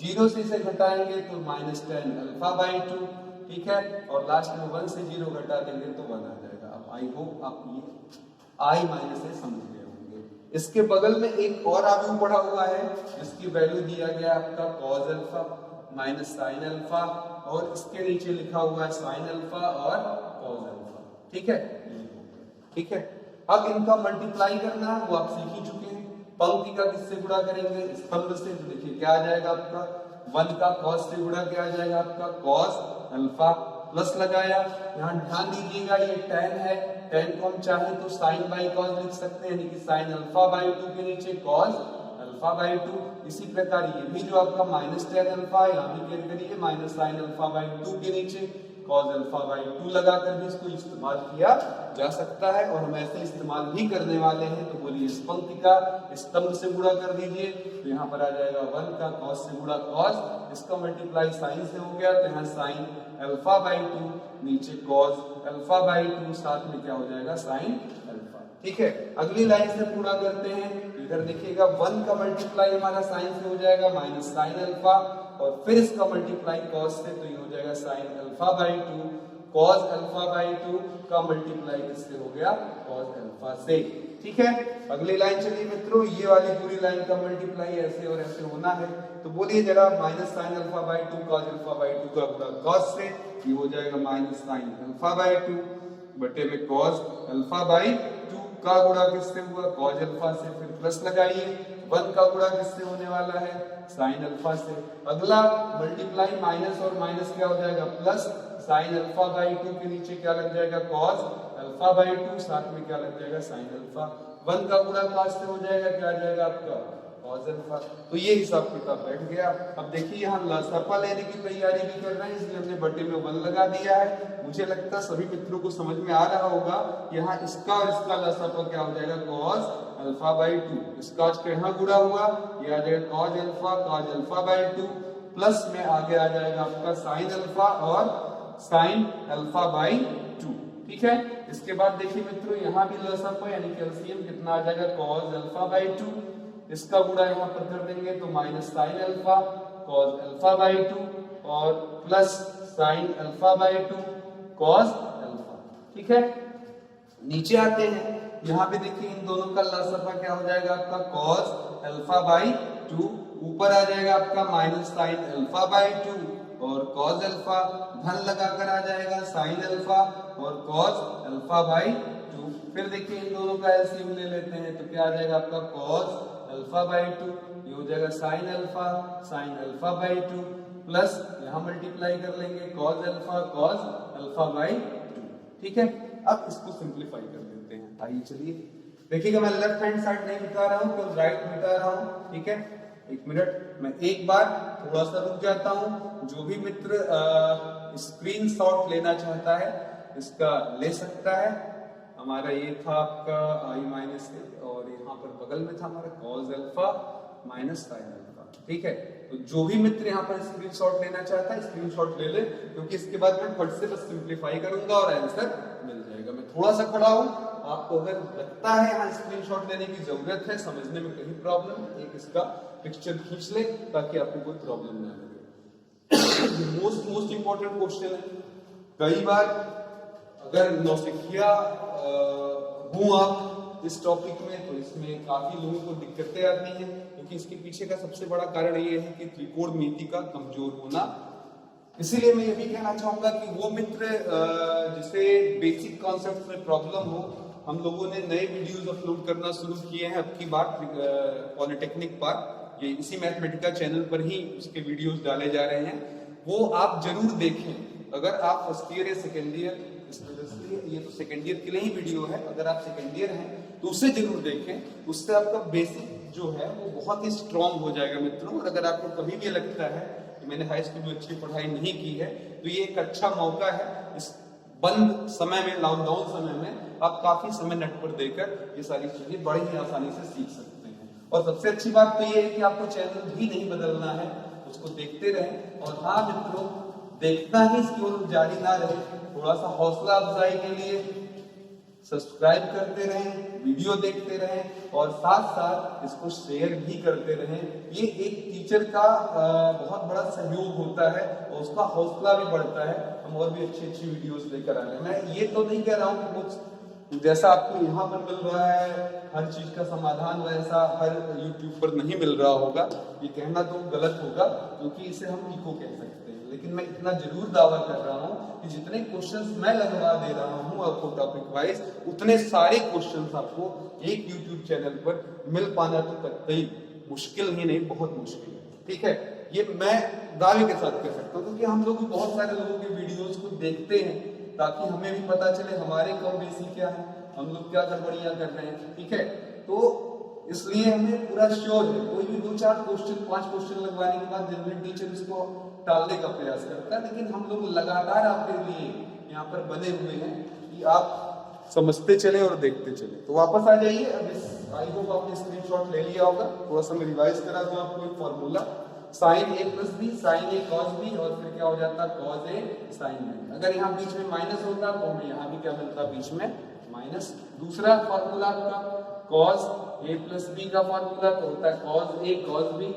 0 से इसे घटाएंगे तो माइनस tan अल्फा बाई 2। ठीक है, और लास्ट में 1 से 0 घटा देंगे तो 1 आ जाएगा। अब आई होप आप ये i माइनस a समझ गए होंगे। इसके बगल में एक और आव्यूह पड़ा हुआ है जिसकी वैल्यू दिया गया आपका cos alpha minus sin alpha और इसके नीचे लिखा हुआ है sin अल्फा और cos अल्फा। ठीक है, ठीक है। अब इनका मल्टीप्लाई करना वो आप सीख ही चुके हैं। पंक्ति का किससे गुणा करेंगे, स्तंभ से। तो देखिए क्या आ जाएगा आपका, 1 का cos से गुणा क्या आ जाएगा आपका cos अल्फा, प्लस लगाया। यहाँ ध्यान दीजिएगा ये tan है, tan को हम चाहे तो sin बाई cos लिख सकते हैं, यानी कि sin अल्फा बाई 2 के नीचे cos अल्फा बाई 2। इसी प्रकार ये भी जो आपका माइनस tan अल्फा, यहाँ भी क्या करिए माइनस sin अल्फा बाई 2 के नीचे cos अल्फा बाई 2 लगाकर भी इसको इस्तेमाल किया जा सकता है और हम ऐसे इस्तेमाल भी करने वाले हैं। तो बोलिए इस पंक्ति का स्तंभ से गुणा कर दीजिए, तो यहाँ पर आ जाएगा 1 का cos से गुणा cos, इसका मल्टीप्लाई sin से हो गया तो यहाँ sin अल्फा बाई 2 नीचे cos अल्फा बाई 2, साथ में क्या हो जाएगा sin अल्फा। ठीक है, अगली लाइन से पूरा करते हैं। इधर देखिएगा 1 का मल्टीप्लाई हमारा sin से हो जाएगा माइनस sin अल्फा और फिर इसका मल्टीप्लाई cos से, तो ये हो जाएगा sin alpha by 2, cos alpha by 2 का मल्टीप्लाई किससे हो गया cos अल्फा से। ठीक है, अगली लाइन चलिए मित्रों, ये वाली पूरी लाइन का मल्टीप्लाई ऐसे और ऐसे होना है। तो बोलिए जरा minus sin alpha by 2 cos alpha by 2 का गुणा cos से, ये हो जाएगा माइनस sin अल्फा बाई 2 बटे में cos अल्फा बाई 2 का गुणा किससे हुआ cos अल्फा से। फिर प्लस लगाइए, 1 का गुणा किससे होने वाला है sin अल्फा से। अगला मल्टीप्लाई माइनस और माइनस क्या हो जाएगा प्लस, sin अल्फा बाई 2 के नीचे क्या लग जाएगा cos अल्फा बाई 2, साथ में क्या लग जाएगा sin अल्फा। 1 का गुणा cos से हो जाएगा, क्या आ जाएगा आपका cos अल्फा। तो ये हिसाब किताब बैठ गया। अब देखिए यहाँ लसपा लेने की तैयारी भी कर रहे हैं, इसलिए हमने बटे में 1 लगा दिया है। मुझे लगता है सभी मित्रों को समझ में आ रहा होगा, यहाँ इसका और इसका लसपा क्या हो जाएगा cos अल्फा बाई 2। इसका यहाँ गुणा हुआ, ये आ जाएगा cos अल्फा बाई 2, प्लस में आगे आ जाएगा आपका sin अल्फा और साइन अल्फा बाई 2। ठीक है, इसके बाद देखिए मित्रों यहाँ भी लसअप है, यानी कि एलसीएम कितना आ जाएगा cos अल्फा बाई 2। इसका गुणा यहाँ पर कर देंगे तो minus sine alpha cos alpha by 2 और plus sine alpha by 2 cos alpha. ठीक है, नीचे आते हैं, यहाँ पे देखिए इन दोनों का लसअप क्या हो जाएगा आपका cos अल्फा बाई 2, ऊपर आ जाएगा आपका माइनस साइन अल्फा बाई 2 और cos अल्फा, धन लगाकर आ जाएगा साइन अल्फा और cos अल्फा बाई 2। फिर देखिए इन दोनों का एलसीएम ले लेते हैं तो क्या आ जाएगा आपका cos अल्फा बाई 2, ये हो जाएगा साइन अल्फा बाई 2 प्लस यहाँ मल्टीप्लाई कर लेंगे cos अल्फा बाई 2। ठीक है, अब इसको सिंप्लीफाई कर देते हैं। आइए चलिए देखिएगा, मैं लेफ्ट हैंड साइड नहीं बिता रहा हूँ तो राइट बिता रहा हूँ। ठीक है, एक मिनट मैं एक बार थोड़ा सा रुक जाता हूँ। जो भी मित्र स्क्रीनशॉट लेना चाहता है इसका ले सकता है। हमारा ये था आपका i माइनस और यहाँ पर बगल में था हमारा cos alpha minus sine alpha. ठीक है, तो जो भी मित्र यहाँ पर स्क्रीनशॉट लेना चाहता है स्क्रीनशॉट ले ले, क्योंकि इसके बाद मैं फट से बस सिंप्लीफाई करूंगा और आंसर मिल जाएगा। मैं थोड़ा सा खड़ा हूँ, आपको अगर लगता है यहाँ स्क्रीनशॉट लेने की जरूरत है, समझने में कहीं प्रॉब्लम, एक इसका पिक्चर खींच ले ताकि आपको कोई प्रॉब्लम ना लगे। मोस्ट इंपॉर्टेंट क्वेश्चन है। कई बार अगर नौसिखिया हूं आप इस टॉपिक में तो इसमें काफी लोगों को दिक्कतें आती हैं, क्योंकि इसके पीछे का सबसे बड़ा कारण ये है कि त्रिकोणमिति का कमजोर होना। इसीलिए मैं ये भी कहना चाहूंगा कि वो मित्र जिसे बेसिक कॉन्सेप्ट में प्रॉब्लम हो, हम लोगों ने नए वीडियोस अपलोड करना शुरू किए हैं। अब की बात पॉलिटेक्निक पर, ये इसी मैथमेटिका चैनल पर ही उसके वीडियोस डाले जा रहे हैं, वो आप जरूर देखें। अगर आप फर्स्ट ईयर या सेकेंड ईयर, ये तो सेकेंड ईयर के लिए ही वीडियो है, अगर आप सेकेंड ईयर हैं तो उसे जरूर देखें। उससे आपका बेसिक जो है वो बहुत ही स्ट्रांग हो जाएगा मित्रों। और अगर आपको कभी भी लगता है कि मैंने हाई स्कूल में अच्छी पढ़ाई नहीं की है, तो ये एक अच्छा मौका है। इस बंद समय में, लॉकडाउन समय में आप काफी समय नेट पर देकर ये सारी चीजें बड़ी ही आसानी से सीख सकते हैं। और सबसे अच्छी बात तो ये है कि आपको चैनल भी नहीं बदलना है, उसको देखते रहें। और हाँ मित्रों, देखना ही केवल जारी ना रहे, थोड़ा सा हौसला अफजाई के लिए सब्सक्राइब करते रहें, वीडियो देखते रहें और साथ साथ इसको शेयर भी करते रहें। ये एक टीचर का बहुत बड़ा सहयोग होता है और उसका हौसला भी बढ़ता है। हम और भी अच्छी अच्छी वीडियोस लेकर आ रहे हैं। मैं ये तो नहीं कह रहा हूँ कि कुछ जैसा आपको यहाँ पर मिल रहा है हर चीज का समाधान वैसा हर यूट्यूब पर नहीं मिल रहा होगा, ये कहना तो गलत होगा, क्योंकि इसे हम इको कह सकते हैं। लेकिन मैं इतना जरूर दावा कर रहा हूँ कि जितने क्वेश्चंस मैं लगवा दे रहा हूँ आपको टॉपिक वाइज, उतने सारे क्वेश्चंस आपको एक यूट्यूब चैनल पर मिल पाना तो कतई मुश्किल ही नहीं, बहुत मुश्किल है। ठीक है, ये मैं दावे के साथ कह सकता हूँ, क्योंकि हम लोग बहुत सारे लोगों के वीडियोस को देखते हैं ताकि हमें भी पता चले हमारे कम बेसी क्या है, हम लोग क्या गड़बड़ियां कर रहे हैं। ठीक है, तो इसलिए हमें पूरा श्योर है। कोई भी 2-4 क्वेश्चन 5 क्वेश्चन लगवाने के बाद जनरल टीचर इसको टालने का प्रयास करता है, लेकिन हम लोग लगातार आपके लिए यहाँ पर बने हुए हैं कि आप समझते चले और देखते चले। तो वापस आ जाइए। अब इस आई होप आपने स्क्रीनशॉट ले लिया होगा। थोड़ा सा मैं रिवाइज करा दूं आपको एक फॉर्मूला, साइन ए प्लस बी साइन ए कॉस बी और फिर क्या हो जाता कॉस ए साइन बी। अगर यहाँ बीच में माइनस होता तो हमें यहाँ भी क्या मिलता बीच में माइनस। दूसरा फॉर्मूला आपका कॉस ए प्लस बी का फॉर्मूला तो होता है cos A cos B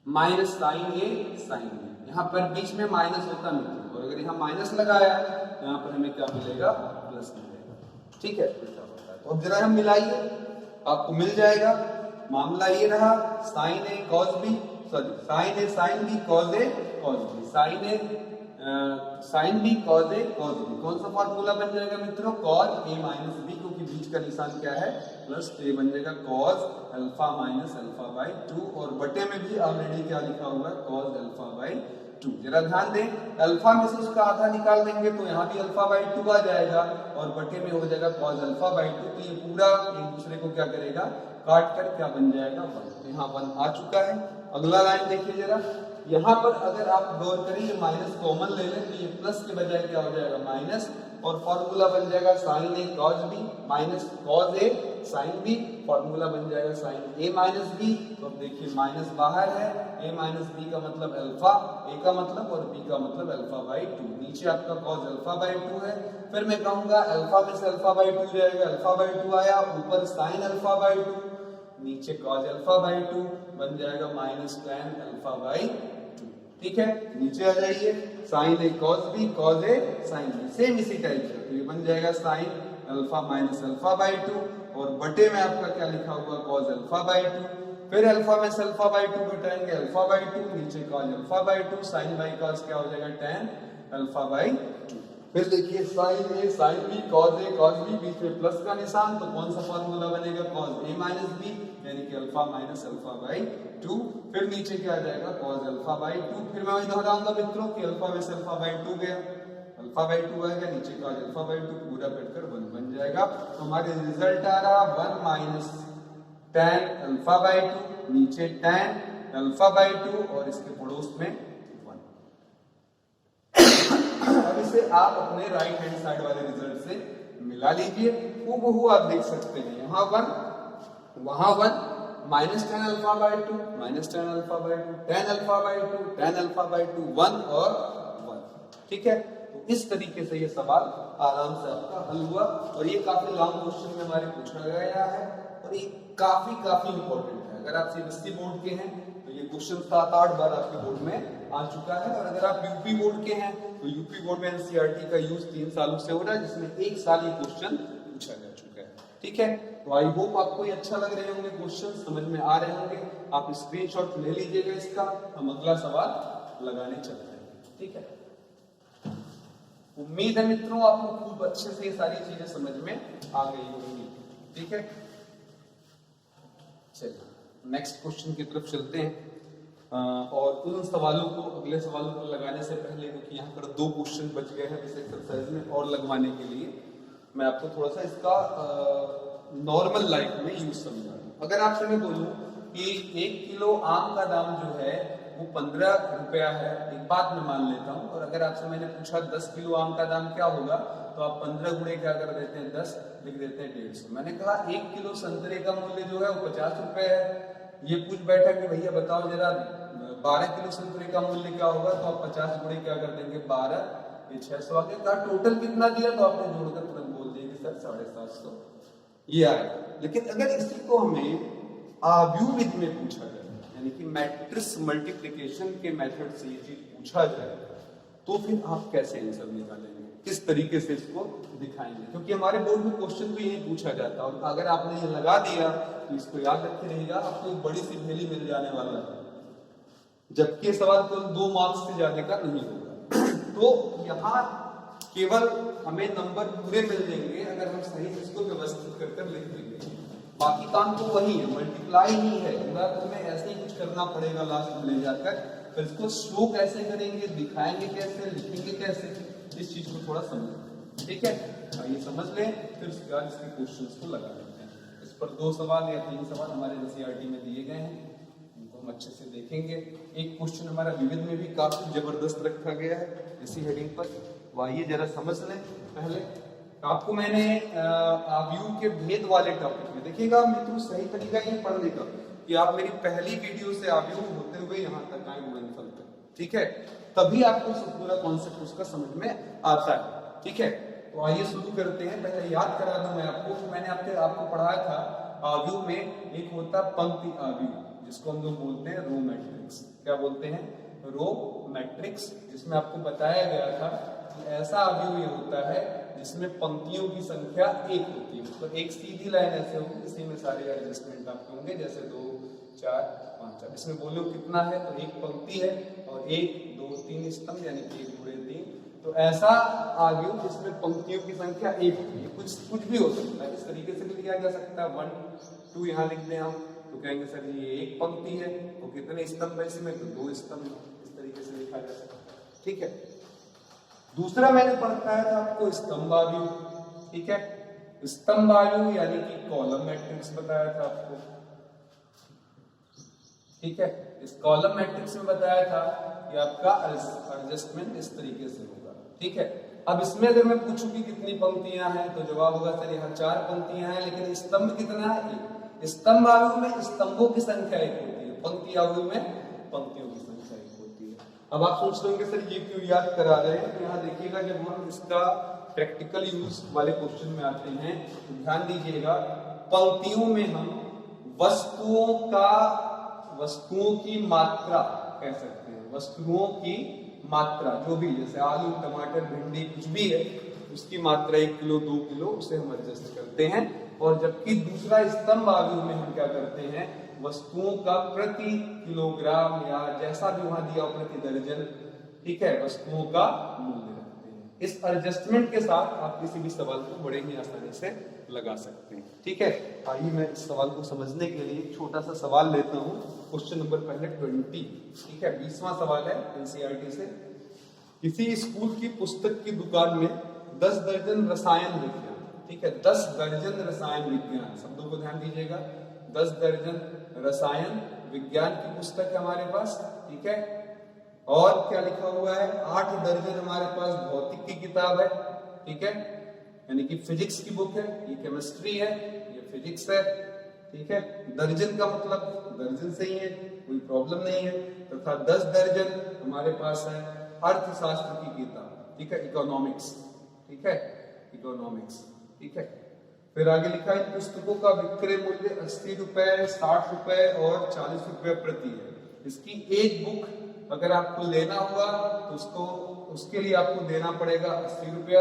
minus sign A sine B. यहाँ पर बीच में माइनस होता मित्रों, और अगर यहाँ माइनस लगाया तो यहाँ पर हमें क्या मिलेगा प्लस मिलेगा। ठीक है, तो अब जरा हम मिलाइए, आपको मिल जाएगा। मामला ये रहा sign A cos B, sorry sine A sine B cos A cos B, sign A sine B cos A cos B. कौन सा फॉर्मूला बन जाएगा मित्रों कॉस ए माइनस बी, क्योंकि बीच का निशान क्या है प्लस, तो ये बन जाएगा cos alpha minus alpha by 2 और बटे में भी ऑलरेडी क्या लिखा हुआ है कॉस अल्फा बाई 2। जरा ध्यान दें, अल्फा में से उसका आधा निकाल देंगे तो यहाँ भी अल्फा बाई 2 आ जाएगा और बटे में हो जाएगा कॉस अल्फा बाई 2। तो ये पूरा एक दूसरे को क्या करेगा काट कर क्या बन जाएगा 1। तो यहाँ 1 आ चुका है। अगला लाइन देखिए जरा, यहाँ पर अगर आप गौर करें ये माइनस कॉमन ले लें तो ये प्लस के बजाय क्या हो जाएगा माइनस, और फॉर्मूला बन जाएगा sign A cos B minus cos A sine B, formula बन जाएगा साइन ए माइनस बी। तो अब देखिए माइनस बाहर है, ए माइनस बी का मतलब अल्फा, ए का मतलब और बी का मतलब अल्फा बाई 2, नीचे आपका कॉस अल्फा बाई 2 है। फिर मैं कहूंगा अल्फा में से अल्फा बाई 2 जाएगा, अल्फा बाई 2 आया, ऊपर साइन अल्फा बाई 2, नीचे कॉस अल्फा बाई 2 बन जाएगा माइनस tan अल्फा बाई 2। ठीक है, नीचे आ जाइए, sign A cos B cos A sine B, same इसी टाइप से, तो ये बन जाएगा sine alpha minus alpha by 2, और बटे में आपका क्या लिखा हुआ कॉस अल्फा बाई 2, फिर अल्फा में से अल्फा बाई 2 घटाएंगे अल्फा बाई 2, नीचे cos alpha by 2, sine by cos क्या हो जाएगा tan अल्फा बाई 2। फिर देखिए sine A sine B cos B, बीच में प्लस का निशान, तो कौन सा फॉर्मूला बनेगा कॉस ए माइनस बी यानी कि अल्फा माइनस अल्फा बाई 2। फिर नीचे क्या आ जाएगा कॉस अल्फा बाई 2, फिर मैं वही दोहराऊंगा मित्रों कि अल्फा में से अल्फा बाई 2 गया, अल्फा बाई 2 आएगा, नीचे कॉस अल्फा बाई 2 पूरा कटकर 1 बन जाएगा। तो हमारे रिजल्ट आ रहा 1 माइनस tan अल्फा बाई 2, नीचे tan अल्फा बाई 2 और इसके पड़ोस में 1। अब इसे आप अपने राइट हैंड साइड वाले रिजल्ट से मिला लीजिए, हूबहू आप देख सकते हैं, यहाँ 1 वहां 1, minus tan alpha by 2 minus tan alpha by 2, tan alpha by 2 tan alpha by 2, 1 और 1। ठीक है, तो इस तरीके से ये सवाल आराम से आपका हल हुआ, और ये काफी लॉन्ग क्वेश्चन में हमारे पूछा गया है, और ये काफी इंपॉर्टेंट है। अगर आप सीबीएसई बोर्ड के हैं तो ये क्वेश्चन 7-8 बार आपके बोर्ड में आ चुका है, और अगर आप यूपी बोर्ड के हैं तो यूपी बोर्ड में एनसीईआरटी का यूज 3 सालों से हो रहा है, जिसमें 1 साल ये क्वेश्चन पूछा जा चुका है। ठीक है, तो आई होप आपको ये अच्छा लग रहे होंगे, क्वेश्चन समझ में आ रहे होंगे, आप स्क्रीनशॉट ले लीजिएगा इसका, हम अगला सवाल लगाने चलते हैं। ठीक है, उम्मीद है मित्रों आपको खूब अच्छे से ये सारी चीजें समझ में आ गई होंगी। ठीक है, चलिए नेक्स्ट क्वेश्चन की तरफ चलते हैं, और उन सवालों को अगले सवालों को लगाने से पहले, क्योंकि यहाँ पर 2 क्वेश्चन बच गए हैं इस एक्सरसाइज में और लगवाने के लिए, मैं आपको थोड़ा सा इसका नॉर्मल लाइफ में यूज समझा दूं। अगर आपसे मैं बोलूं कि 1 किलो आम का दाम जो है वो 15 रुपया है, एक बात मैं मान लेता हूं, और अगर आपसे मैंने पूछा 10 किलो आम का दाम क्या होगा, तो आप 15 गुणे क्या कर देते हैं 10 लिख देते हैं 150। मैंने कहा 1 किलो संतरे का मूल्य जो है वो 50 रुपए है, ये पूछ बैठा कि भैया बताओ जरा 12 किलो संतरे का मूल्य क्या होगा, तो आप 50 गुणे क्या कर देंगे 12, ये 600 आ गया। कहा टोटल कितना दिया, तो आपने जोड़कर तुरंत बोल दिया कि सर 750 ये आएगा। लेकिन अगर इसी को हमें आव्यूह विधि में पूछा जाए, यानी कि मैट्रिक्स मल्टीप्लिकेशन के मेथड से ये चीज पूछा जाए, तो फिर आप कैसे आंसर निकालेंगे, किस तरीके से इसको दिखाएंगे, क्योंकि हमारे बोर्ड में क्वेश्चन तो यही पूछा जाता है, और अगर आपने ये लगा दिया तो इसको याद रखे रहिएगा, आपको एक बड़ी सी भेली मिल जाने वाला है, जबकि ये सवाल केवल 2 मार्क्स से ज्यादा का नहीं होगा। तो यहाँ केवल हमें नंबर पूरे मिल जाएंगे अगर हम सही इसको व्यवस्थित कर लिख देंगे, बाकी काम तो वही है, मल्टीप्लाई ही है, पूरा तुम्हें ऐसे ही कुछ करना पड़ेगा लास्ट में ले जाकर। फिर इसको शो कैसे करेंगे, दिखाएंगे कैसे, लिखेंगे कैसे, इस चीज को थोड़ा समझें। ठीक है, ये समझ लें, फिर उसके बाद इसके क्वेश्चंस को लगा लेते हैं। इस पर 2 सवाल या 3 सवाल हमारे एनसीईआरटी में दिए गए हैं, उनको हम अच्छे से देखेंगे। एक क्वेश्चन हमारा विविध में भी काफी जबरदस्त रखा गया है इसी हेडिंग पर, आइए जरा समझ लें। पहले आपको मैंने आव्यूह के भेद वाले टॉपिक में, देखिएगा मित्रों सही तरीका ये पढ़ने का कि आप मेरी पहली वीडियो से आव्यूह होते हुए यहाँ तक आए गुणनफल तक, ठीक है, तभी आपको पूरा कॉन्सेप्ट उसका समझ में आता है। ठीक है, तो आइए शुरू करते हैं। पहले याद करा दूं मैं आपको, मैंने आपको पढ़ाया था आव्यूह में एक होता पंक्ति आव्यूह, जिसको हम लोग बोलते हैं रो मैट्रिक्स। क्या बोलते हैं, रो मैट्रिक्स, जिसमें आपको बताया गया था कि ऐसा आव्यूह ये होता है जिसमें पंक्तियों की संख्या 1 होती है, तो एक सीधी लाइन ऐसे होगी, इसी में सारे एडजस्टमेंट आपके होंगे, जैसे 2 4 5। अब इसमें वॉल्यूम कितना है, तो एक पंक्ति है और 1 2 3 स्तंभ, यानी कि 1 गुणे 3। तो ऐसा आव्यूह जिसमें पंक्तियों की संख्या 1 होती है, कुछ भी हो सकता है, इस तरीके से भी लिया जा सकता है। 1 2 यहाँ लिख दें हम, तो कहेंगे सर ये एक पंक्ति है, तो कितने स्तंभ है इसमें, तो 2 स्तंभ, इस तरीके से लिखा जा सकता है। ठीक है, दूसरा मैंने पढ़ाया था आपको स्तंभ आव्यूह। ठीक है, स्तंभ आव्यूह यानी कि कॉलम मैट्रिक्स बताया था आपको। ठीक है। इस कॉलम मैट्रिक्स में बताया था कि आपका एडजस्टमेंट इस तरीके से होगा, ठीक है। अब इसमें अगर मैं पूछूं कि कितनी पंक्तियां हैं तो जवाब होगा सर यहाँ 4 पंक्तियां हैं, लेकिन स्तंभ कितना है? एक। स्तंभ आयु में स्तंभों की संख्या 1 होती है, पंक्ति आयु में पंक्तियों की संख्या 1 होती है। अब आप सोच रहे होंगे सर ये क्यों याद करा रहे हैं, तो यहाँ देखिएगा जब हम इसका प्रैक्टिकल यूज वाले क्वेश्चन में आते हैं तो ध्यान दीजिएगा, पंक्तियों में हम वस्तुओं की मात्रा कह सकते हैं, वस्तुओं की मात्रा जो भी, जैसे आलू, टमाटर, भिंडी, कुछ भी है उसकी मात्रा 1 किलो 2 किलो उसे हम एडजस्ट करते हैं। और जबकि दूसरा स्तंभ आयु में हम क्या करते हैं, वस्तुओं का प्रति किलोग्राम या जैसा भी वहां दिया प्रति दर्जन, ठीक है, वस्तुओं का मूल्य रखते हैं। इस एडजस्टमेंट के साथ आप किसी भी सवाल को बड़े ही आसानी से लगा सकते हैं, ठीक है। आइए मैं इस सवाल को समझने के लिए एक छोटा सा सवाल लेता हूं, क्वेश्चन नंबर पहले 20, ठीक है, 20वां सवाल है एनसीईआरटी से। किसी स्कूल की पुस्तक की दुकान में 10 दर्जन रसायन विज्ञान, ठीक है, 10 दर्जन रसायन विज्ञान, शब्दों को ध्यान दीजिएगा, 10 दर्जन रसायन विज्ञान की पुस्तक है हमारे पास, ठीक है। और क्या लिखा हुआ है, 8 दर्जन हमारे पास भौतिक की किताब है, ठीक है, यानी कि फिजिक्स की बुक है, ये केमिस्ट्री है, ये फिजिक्स है, ठीक है। दर्जन का मतलब दर्जन से ही है, कोई प्रॉब्लम नहीं है। तथा 10 दर्जन हमारे पास है अर्थशास्त्र की किताब, ठीक है, इकोनॉमिक्स, ठीक है, इकोनॉमिक्स, ठीक है। फिर आगे लिखा है पुस्तकों का विक्रय मूल्य 80 रुपए, 60 रुपए और 40 रुपए प्रति है। इसकी एक बुक अगर आपको लेना हुआ तो उसके लिए आपको देना पड़ेगा 80 रुपया।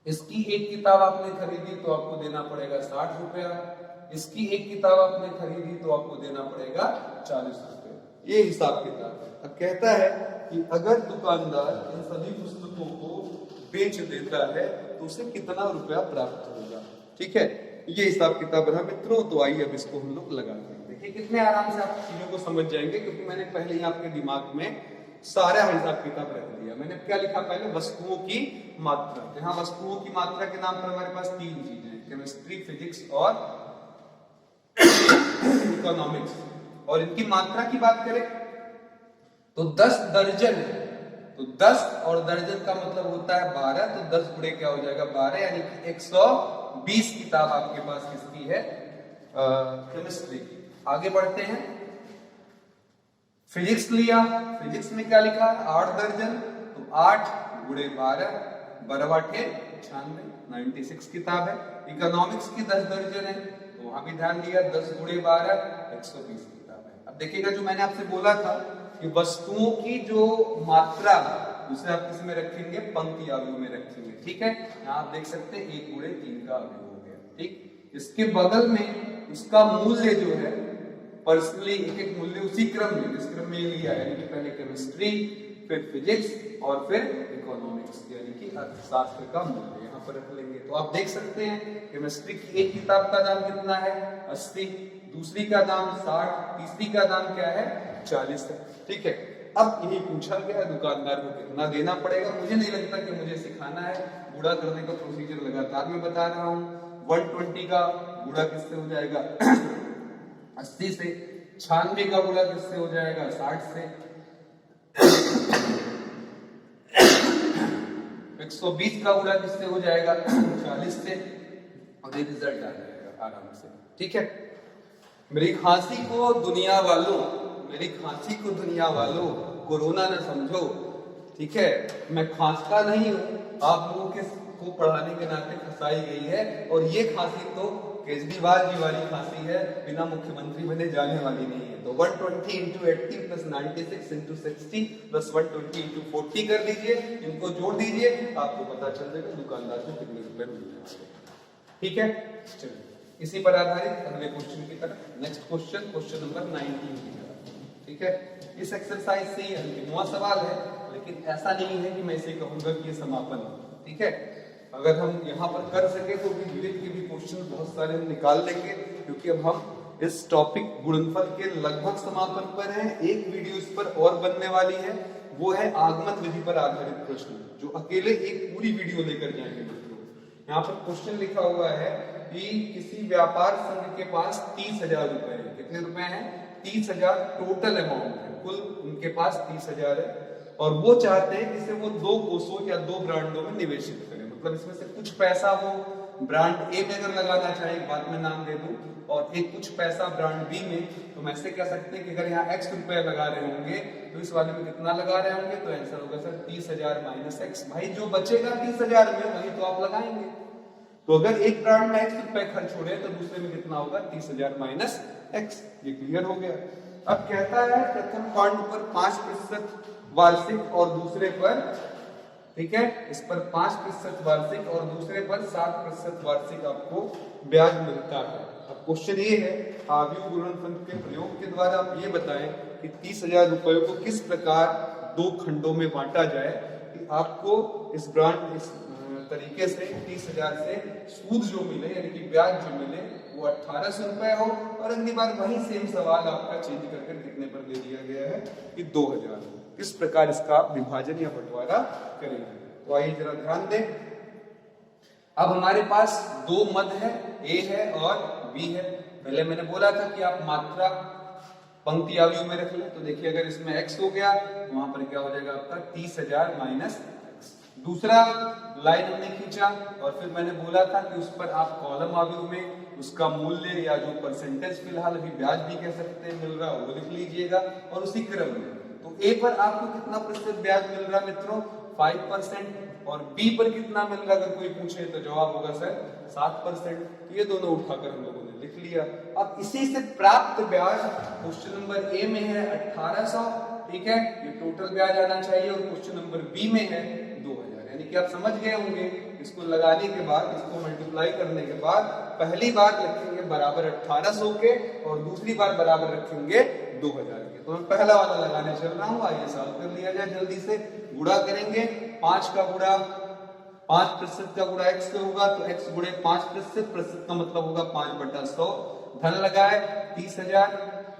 इसकी एक किताब आपने खरीदी तो आपको देना पड़ेगा 60 रुपया। इसकी एक किताब आपने खरीदी तो आपको देना पड़ेगा 40 रुपये। ये हिसाब किताब है। अब कहता है कि अगर दुकानदार इन सभी पुस्तकों को बेच देता है तो उसे कितना रुपया प्राप्त होगा, ठीक है। ये हिसाब किताब रहा मित्रों। तो आइए अब इसको हम लोग लगाते हैं। देखिए कितने आराम से आप चीजों को समझ जाएंगे, क्योंकि मैंने पहले ही आपके दिमाग में सारा हिसाब किताब रख दिया। मैंने क्या लिखा पहले, वस्तुओं की मात्रा। यहाँ वस्तुओं की मात्रा के नाम पर हमारे पास 3 चीजें, केमिस्ट्री, फिजिक्स और इकोनॉमिक्स। और इनकी मात्रा की बात करें तो 10 दर्जन है, तो 10 और दर्जन का मतलब होता है 12, तो 10 गुणे क्या हो जाएगा 12, यानी कि 120 किताब आपके पास किसकी है, केमिस्ट्री की। आगे बढ़ते हैं, फिजिक्स लिया, फिजिक्स में क्या लिखा है 8 दर्जन, तो 8 गुणे 12, 12 96 किताब है। इकोनॉमिक्स की 10 दर्जन है, तो वहां भी ध्यान दिया 10 गुणे 12 120 किताब है। अब देखिएगा जो मैंने आपसे बोला था कि वस्तुओं की जो मात्रा उसे आप किस में रखेंगे, पंक्ति आयु में रखेंगे, ठीक है। यहाँ आप देख सकते हैं 1 गुणे 3 का आयु हो गया, ठीक। इसके बगल में उसका मूल्य जो है पर्सनली एक एक मूल्य उसी क्रम में, जिस क्रम में लिया है, यानी कि पहले केमिस्ट्री, फिर फिजिक्स और फिर इकोनॉमिक्स, यानी कि अर्थशास्त्र का मूल्य यहाँ पर रख लेंगे। तो आप देख सकते हैं केमिस्ट्री की एक किताब का दाम कितना है 80, दूसरी का दाम 60, तीसरी का दाम क्या है 40 है, ठीक है। अब यही पूछा गया दुकानदार को कितना देना पड़ेगा। मुझे नहीं लगता कि मुझे सिखाना है, गुणा करने का प्रोसीजर लगातार मैं बता रहा हूँ। 120 का गुणा किससे हो जाएगा 80 से, 96 का गुणा किससे हो जाएगा 60 से, 120 का गुणा किससे हो जाएगा 40 से, और ये रिजल्ट आ जाएगा आराम से, ठीक है। मेरी खांसी को दुनिया वालों कोरोना न समझो, ठीक है। मैं खांसता नहीं हूं, आप लोगों को पढ़ाने के नाते फंसाई गई है, और ये खांसी तो केजरीवाल जी वाली खांसी है, बिना मुख्यमंत्री बने जाने वाली नहीं है। तो 120 into 80 plus 96 into 60 plus 120 into 40 कर लीजिए, इनको जोड़ दीजिए, आपको पता चल जाएगा दुकानदार को कितने रुपए मिलने वाले, ठीक है। चलिए इसी पर आधारित अगले क्वेश्चन की तरफ, नेक्स्ट क्वेश्चन नंबर 19 की तरफ, ठीक है। इस एक्सरसाइज से ही अंतिमवां सवाल है, लेकिन ऐसा नहीं है कि मैं इसे कहूंगा कि ये समापन है, ठीक है। अगर हम यहाँ पर कर सके तो विविध के भी क्वेश्चन बहुत सारे हम निकाल लेंगे, क्योंकि अब हम इस टॉपिक गुणनफल के लगभग समापन पर हैं। एक वीडियो इस पर और बनने वाली है, वो है आगमन विधि पर आधारित प्रश्न, जो अकेले एक पूरी वीडियो लेकर जाएंगे मित्रों। यहाँ पर क्वेश्चन लिखा हुआ है कि किसी व्यापार संघ के पास 30,000 रुपए है। कितने रुपए हैं? 30,000 टोटल अमाउंट है, कुल उनके पास 30,000 है और वो चाहते हैं कि वो 2 कोषों या 2 ब्रांडों में निवेशित करें। मतलब इसमें से कुछ पैसा वो ब्रांड ए में अगर लगाना चाहे, बाद में नाम दे दूं, और एक कुछ पैसा ब्रांड बी में, तो हम ऐसे कह सकते हैं कि अगर यहाँ x रुपए लगा रहे होंगे तो इस वाले में कितना लगा रहे होंगे, तो आंसर होगा सर 30,000 माइनस x। भाई जो बचेगा 30,000 में वही तो आप लगाएंगे। तो अगर एक ब्रांड में x रुपए खर्च हो रहे हैं तो दूसरे में कितना होगा? 30,000 माइनस x। ये क्लियर हो गया। अब कहता है प्रथम बॉन्ड पर 5% वार्षिक और दूसरे पर, ठीक है, इस पर 5% वार्षिक और दूसरे पर 7% वार्षिक आपको ब्याज मिलता है। अब क्वेश्चन ये है, आव्यूह गुणनफल के प्रयोग के द्वारा आप ये बताएं कि 30,000 रुपयों को किस प्रकार 2 खंडों में बांटा जाए कि आपको इस ब्रांड इस तरीके से 30,000 से सूद जो मिले यानी कि ब्याज जो मिले वो 1,800 रुपए हो, और अगली बार वही सेम सवाल आपका चेंज करके कितने पर दे दिया गया है कि 2,000। किस प्रकार इसका विभाजन या बंटवारा करेंगे, तो आइए जरा ध्यान दें। अब हमारे पास 2 मद है, ए है और बी है। पहले मैंने बोला था कि आप मात्रा पंक्ति अवयव में रख लें, तो देखिए अगर इसमें x हो गया तो वहां पर क्या हो जाएगा आपका 30,000 माइनस। दूसरा लाइन हमने खींचा और फिर मैंने बोला था कि उस पर आप कॉलम अवयव में उसका मूल्य या जो परसेंटेज फिलहाल अभी ब्याज भी कह सकते हैं मिल रहा है वो लिख लीजिएगा, और उसी क्रम में तो ए पर आपको कितना प्रतिशत ब्याज मिल रहा है मित्रों? 5%। और बी पर कितना मिल रहा है अगर कोई पूछे तो जवाब होगा सर 7%। ये दोनों उठाकर हम लोगों ने लिख लिया। अब इसी से प्राप्त ब्याज क्वेश्चन नंबर ए में है 1,800, ठीक है, ये टोटल ब्याज आना चाहिए, और क्वेश्चन नंबर बी में है 2,000। यानी कि आप समझ गए होंगे, इसको लगाने के बाद, इसको मल्टीप्लाई करने के बाद पहली बार लिखेंगे बराबर 1,800 के और दूसरी बार बराबर रखेंगे 2,000 के। तो मैं पहला वाला लगाने चल रहा हूं, आइए सॉल्व कर लिया जाए जल्दी से। गुणा करेंगे, 5 का गुणा 5% का गुणा x से होगा तो x गुणे 5%, प्रतिशत का मतलब होगा 5/100। धन लगाए 30,000,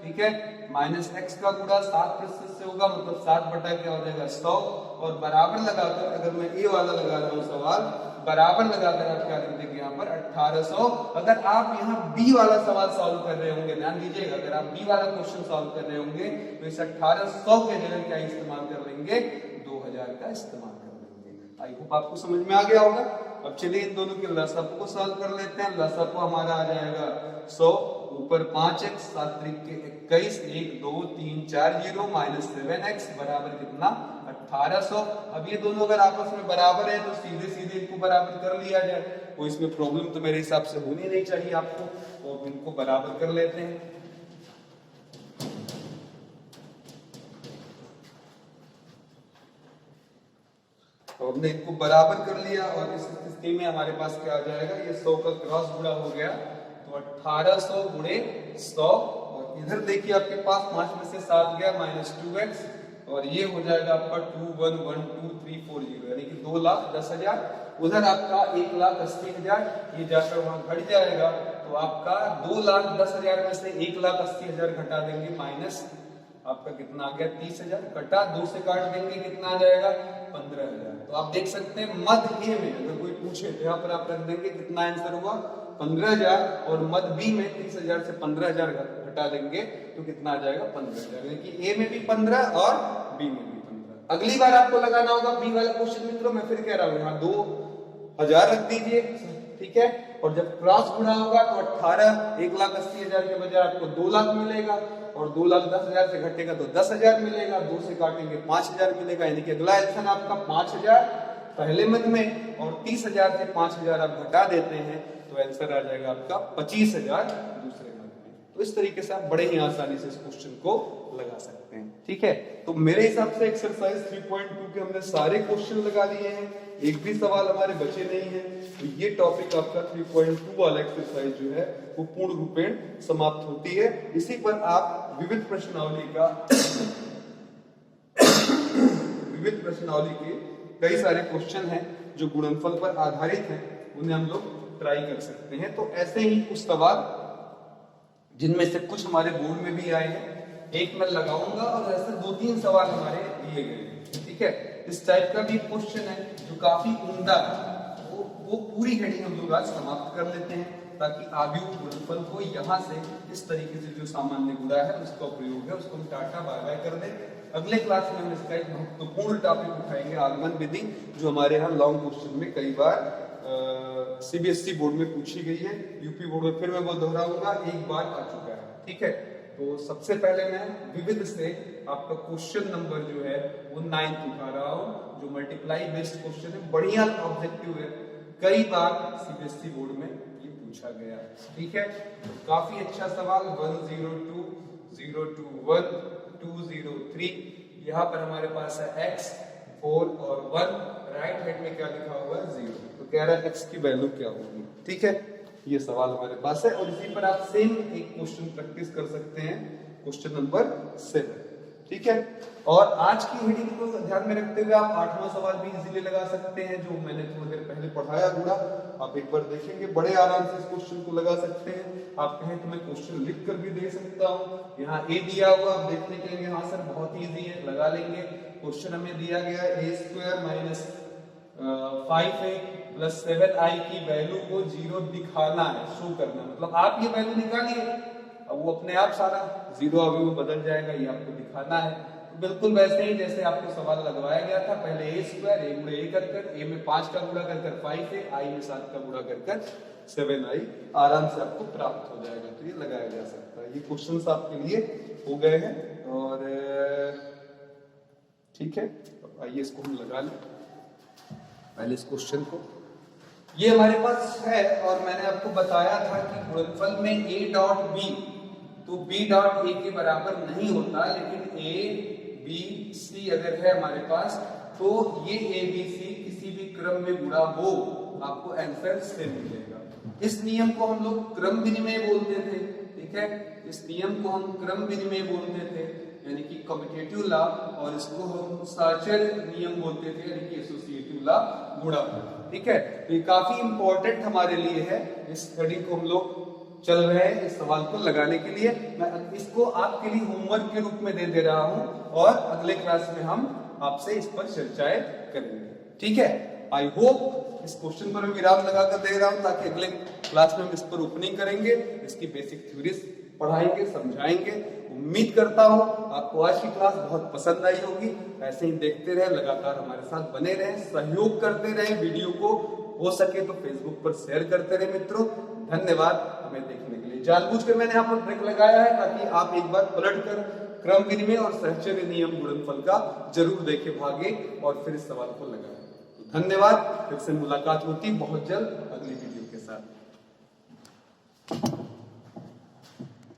ठीक है, माइनस x का गुणा 7% से होगा मतलब 7 बटा क्या हो जाएगा 100, और बराबर लगाकर अगर मैं ये वाला लगा रहा हूँ सवाल, बराबर लगाकर आप क्या लिख देंगे यहाँ पर 1,800। अगर आप यहाँ बी वाला सवाल सॉल्व कर रहे होंगे, ध्यान दीजिएगा, अगर आप बी वाला क्वेश्चन सॉल्व कर रहे होंगे तो इस 1,800 के जगह क्या इस्तेमाल कर लेंगे? 2,000 का इस्तेमाल कर लेंगे। आई होप आपको समझ में आ गया होगा। अब चलिए इन दोनों के लसागु को सॉल्व कर लेते हैं। लसागु हमारा आ जाएगा 100 ऊपर 5x 7 त्रिक के 21 1 2 3 4 0 माइनस 7x बराबर कितना 1800। अब ये दोनों अगर आपस में बराबर है तो सीधे सीधे इनको बराबर कर लिया जाए, कोई इसमें प्रॉब्लम तो मेरे हिसाब से होनी नहीं चाहिए आपको, और इनको बराबर कर लेते हैं। तो हमने इनको बराबर कर लिया और इस स्थिति में हमारे पास क्या आ जाएगा, ये 100 का क्रॉस गुणा हो गया तो 1800 गुणे 100, और इधर देखिए आपके पास 5 में से 7 गया माइनस 2x, और ये हो जाएगा आपका 2112,340 यानी कि 2,10,000। उधर आपका 1,80,000, ये जाकर वहां घट जाएगा तो आपका 2,10,000 में से 1,80,000 घटा देंगे, माइनस आपका कितना आ गया 30,000, कटा 2 से काट देंगे कितना आ जाएगा 15,000। तो आप देख सकते हैं मध्य ए में अगर कोई पूछे तो यहाँ पर आप रख देंगे कितना आंसर हुआ 15,000, और मध्य बी में 30,000 से 15,000 घटा देंगे तो कितना आ जाएगा 15,000, यानी कि ए में भी 15 और बी में भी 15। अगली बार आपको लगाना होगा बी वाला क्वेश्चन मित्रों, मैं फिर कह रहा हूँ यहाँ 2,000 रख दीजिए, ठीक है, और जब क्रॉस गुणा होगा तो 1,80,000 के बजाय आपको 2 लाख मिलेगा, और 2,10,000 से घटेगा तो 10,000 मिलेगा, 2 से काटेंगे 5,000 मिलेगा, यानी कि अगला आंसर आपका 5,000 पहले मद में, और 30,000 से 5,000 आप घटा देते हैं तो आंसर आ जाएगा आपका 25,000 दूसरे मद में। तो इस तरीके से आप बड़े ही आसानी से इस क्वेश्चन को लगा सकते हैं, ठीक है। तो मेरे हिसाब से एक्सरसाइज 3.2 के हमने सारे क्वेश्चन लगा लिए हैं, एक भी सवाल हमारे बचे नहीं है। तो ये टॉपिक आपका 3.2 वाला एक्सरसाइज जो है वो पूर्ण रूपेण समाप्त होती है। इसी पर आप विविध प्रश्नावली के कई सारे क्वेश्चन हैं जो गुणनफल पर आधारित हैं, उन्हें हम लोग ट्राई कर सकते हैं। तो ऐसे ही कुछ सवाल जिनमें से कुछ हमारे बोर्ड में भी आए हैं, एक मैं लगाऊंगा और ऐसे 2-3 सवाल हमारे दिए गए हैं, ठीक है। इस टाइप का भी क्वेश्चन है जो काफी उम्दा है, वो पूरी हेडिंग हम लोग आज समाप्त कर लेते हैं। ताकि आव्यूह गुणनफल को यहाँ से इस तरीके से जो सामान्य गुणा है उसका प्रयोग है उसको हम टाटा बाय बाय कर दें। अगले क्लास में हम इसका एक महत्वपूर्ण टॉपिक उठाएंगे, आगमन विधि, जो हमारे यहाँ लॉन्ग क्वेश्चन में कई बार सीबीएसई बोर्ड में पूछी गई है, यूपी बोर्ड में फिर मैं वो दोहराऊंगा, एक बार आ चुका है। ठीक है, तो सबसे पहले मैं विविध से आपका क्वेश्चन नंबर जो है वो 9 उठा रहा हूँ, जो मल्टीप्लाई बेस्ड क्वेश्चन है, बढ़िया ऑब्जेक्टिव है, कई बार सीबीएसई बोर्ड में ये पूछा गया है। ठीक है, तो काफी अच्छा सवाल। 102, 021, 203, यहाँ पर हमारे पास है x, 4 और 1, राइट हैंड में क्या लिखा हुआ है 0, तो कह रहा है x की वैल्यू क्या होगी। ठीक है, ये सवाल हमारे पास है, और इसी पर आप सेम एक क्वेश्चन प्रैक्टिस कर सकते हैं, क्वेश्चन नंबर 7। ठीक है, और आज की हेडिंग को ध्यान में रखते हुए आप 8वां सवाल भी इजीली लगा सकते हैं, जो मैंने थोड़ी देर पहले पढ़ाया गुणा, आप एक बार देखेंगे, बड़े आराम से इस क्वेश्चन को लगा सकते हैं। आप कहें तो मैं क्वेश्चन लिख कर भी दे सकता हूँ, यहाँ ए दिया हुआ, आप देखने के लिए हाँ सर बहुत इजी है, लगा लेंगे। क्वेश्चन हमें दिया गया a² - 5a + 7i की वैल्यू को 0 दिखाना है, शो करना, मतलब आप ये वैल्यू निकालिए, अब वो अपने आप सारा 0 अभी वो बदल जाएगा, ये आपको दिखाना है। तो बिल्कुल वैसे ही जैसे आपको सवाल लगवाया गया था, पहले a² a गुणे a कर a में 5 का गुणा कर 5a, i में 7 का गुणा कर 7i, आराम से आपको प्राप्त हो जाएगा, तो ये लगाया जा सकता है। ये क्वेश्चंस आपके लिए हो गए हैं, और ठीक है, आइए इसको हम लगा लें पहले इस क्वेश्चन को। ये हमारे पास है, और मैंने आपको बताया था कि गुणनफल में a.b, तो b.a के बराबर नहीं होता, लेकिन a, b, c अगर है हमारे पास, तो ये a, b, c किसी भी क्रम में गुणा हो, आपको आंसर सेम मिलेगा। इस नियम को हम लोग क्रम विनिमय बोलते थे। ठीक है, इस नियम को हम क्रम विनिमय बोलते थे, यानी कि कम्यूटेटिव लॉ, और इसको हम साचर नियम बोलते थे, यानी कि एसोसिएटिव लॉ गुणा। ठीक है, तो ये काफी इंपॉर्टेंट हमारे लिए है, इस हेडिंग को हम लोग चल रहे हैं इस सवाल को लगाने के लिए। मैं इसको आपके लिए होमवर्क के रूप में दे रहा हूं, और अगले क्लास में हम आपसे इस पर चर्चाएं करेंगे। ठीक है, आई होप इस क्वेश्चन पर विराम लगाकर दे रहा हूं, ताकि अगले क्लास में हम इस पर ओपनिंग करेंगे, इसकी बेसिक थ्योरीज पढ़ाएंगे, समझाएंगे। उम्मीद करता हूं आपको आज की क्लास बहुत पसंद आई होगी। ऐसे ही देखते रहे, लगातार हमारे साथ बने रहे, सहयोग करते रहे, वीडियो को हो सके तो फेसबुक पर शेयर करते रहे। मित्रों धन्यवाद हमें देखने के लिए। जानबूझकर मैंने यहाँ पर ट्रिक लगाया है, ताकि आप एक बार पलट कर क्रम विनिमय और सहचर्य नियम गुणनफल का जरूर देखे भागे, और फिर इस सवाल को लगाएं। तो धन्यवाद, फिर से मुलाकात होती बहुत जल्द अगली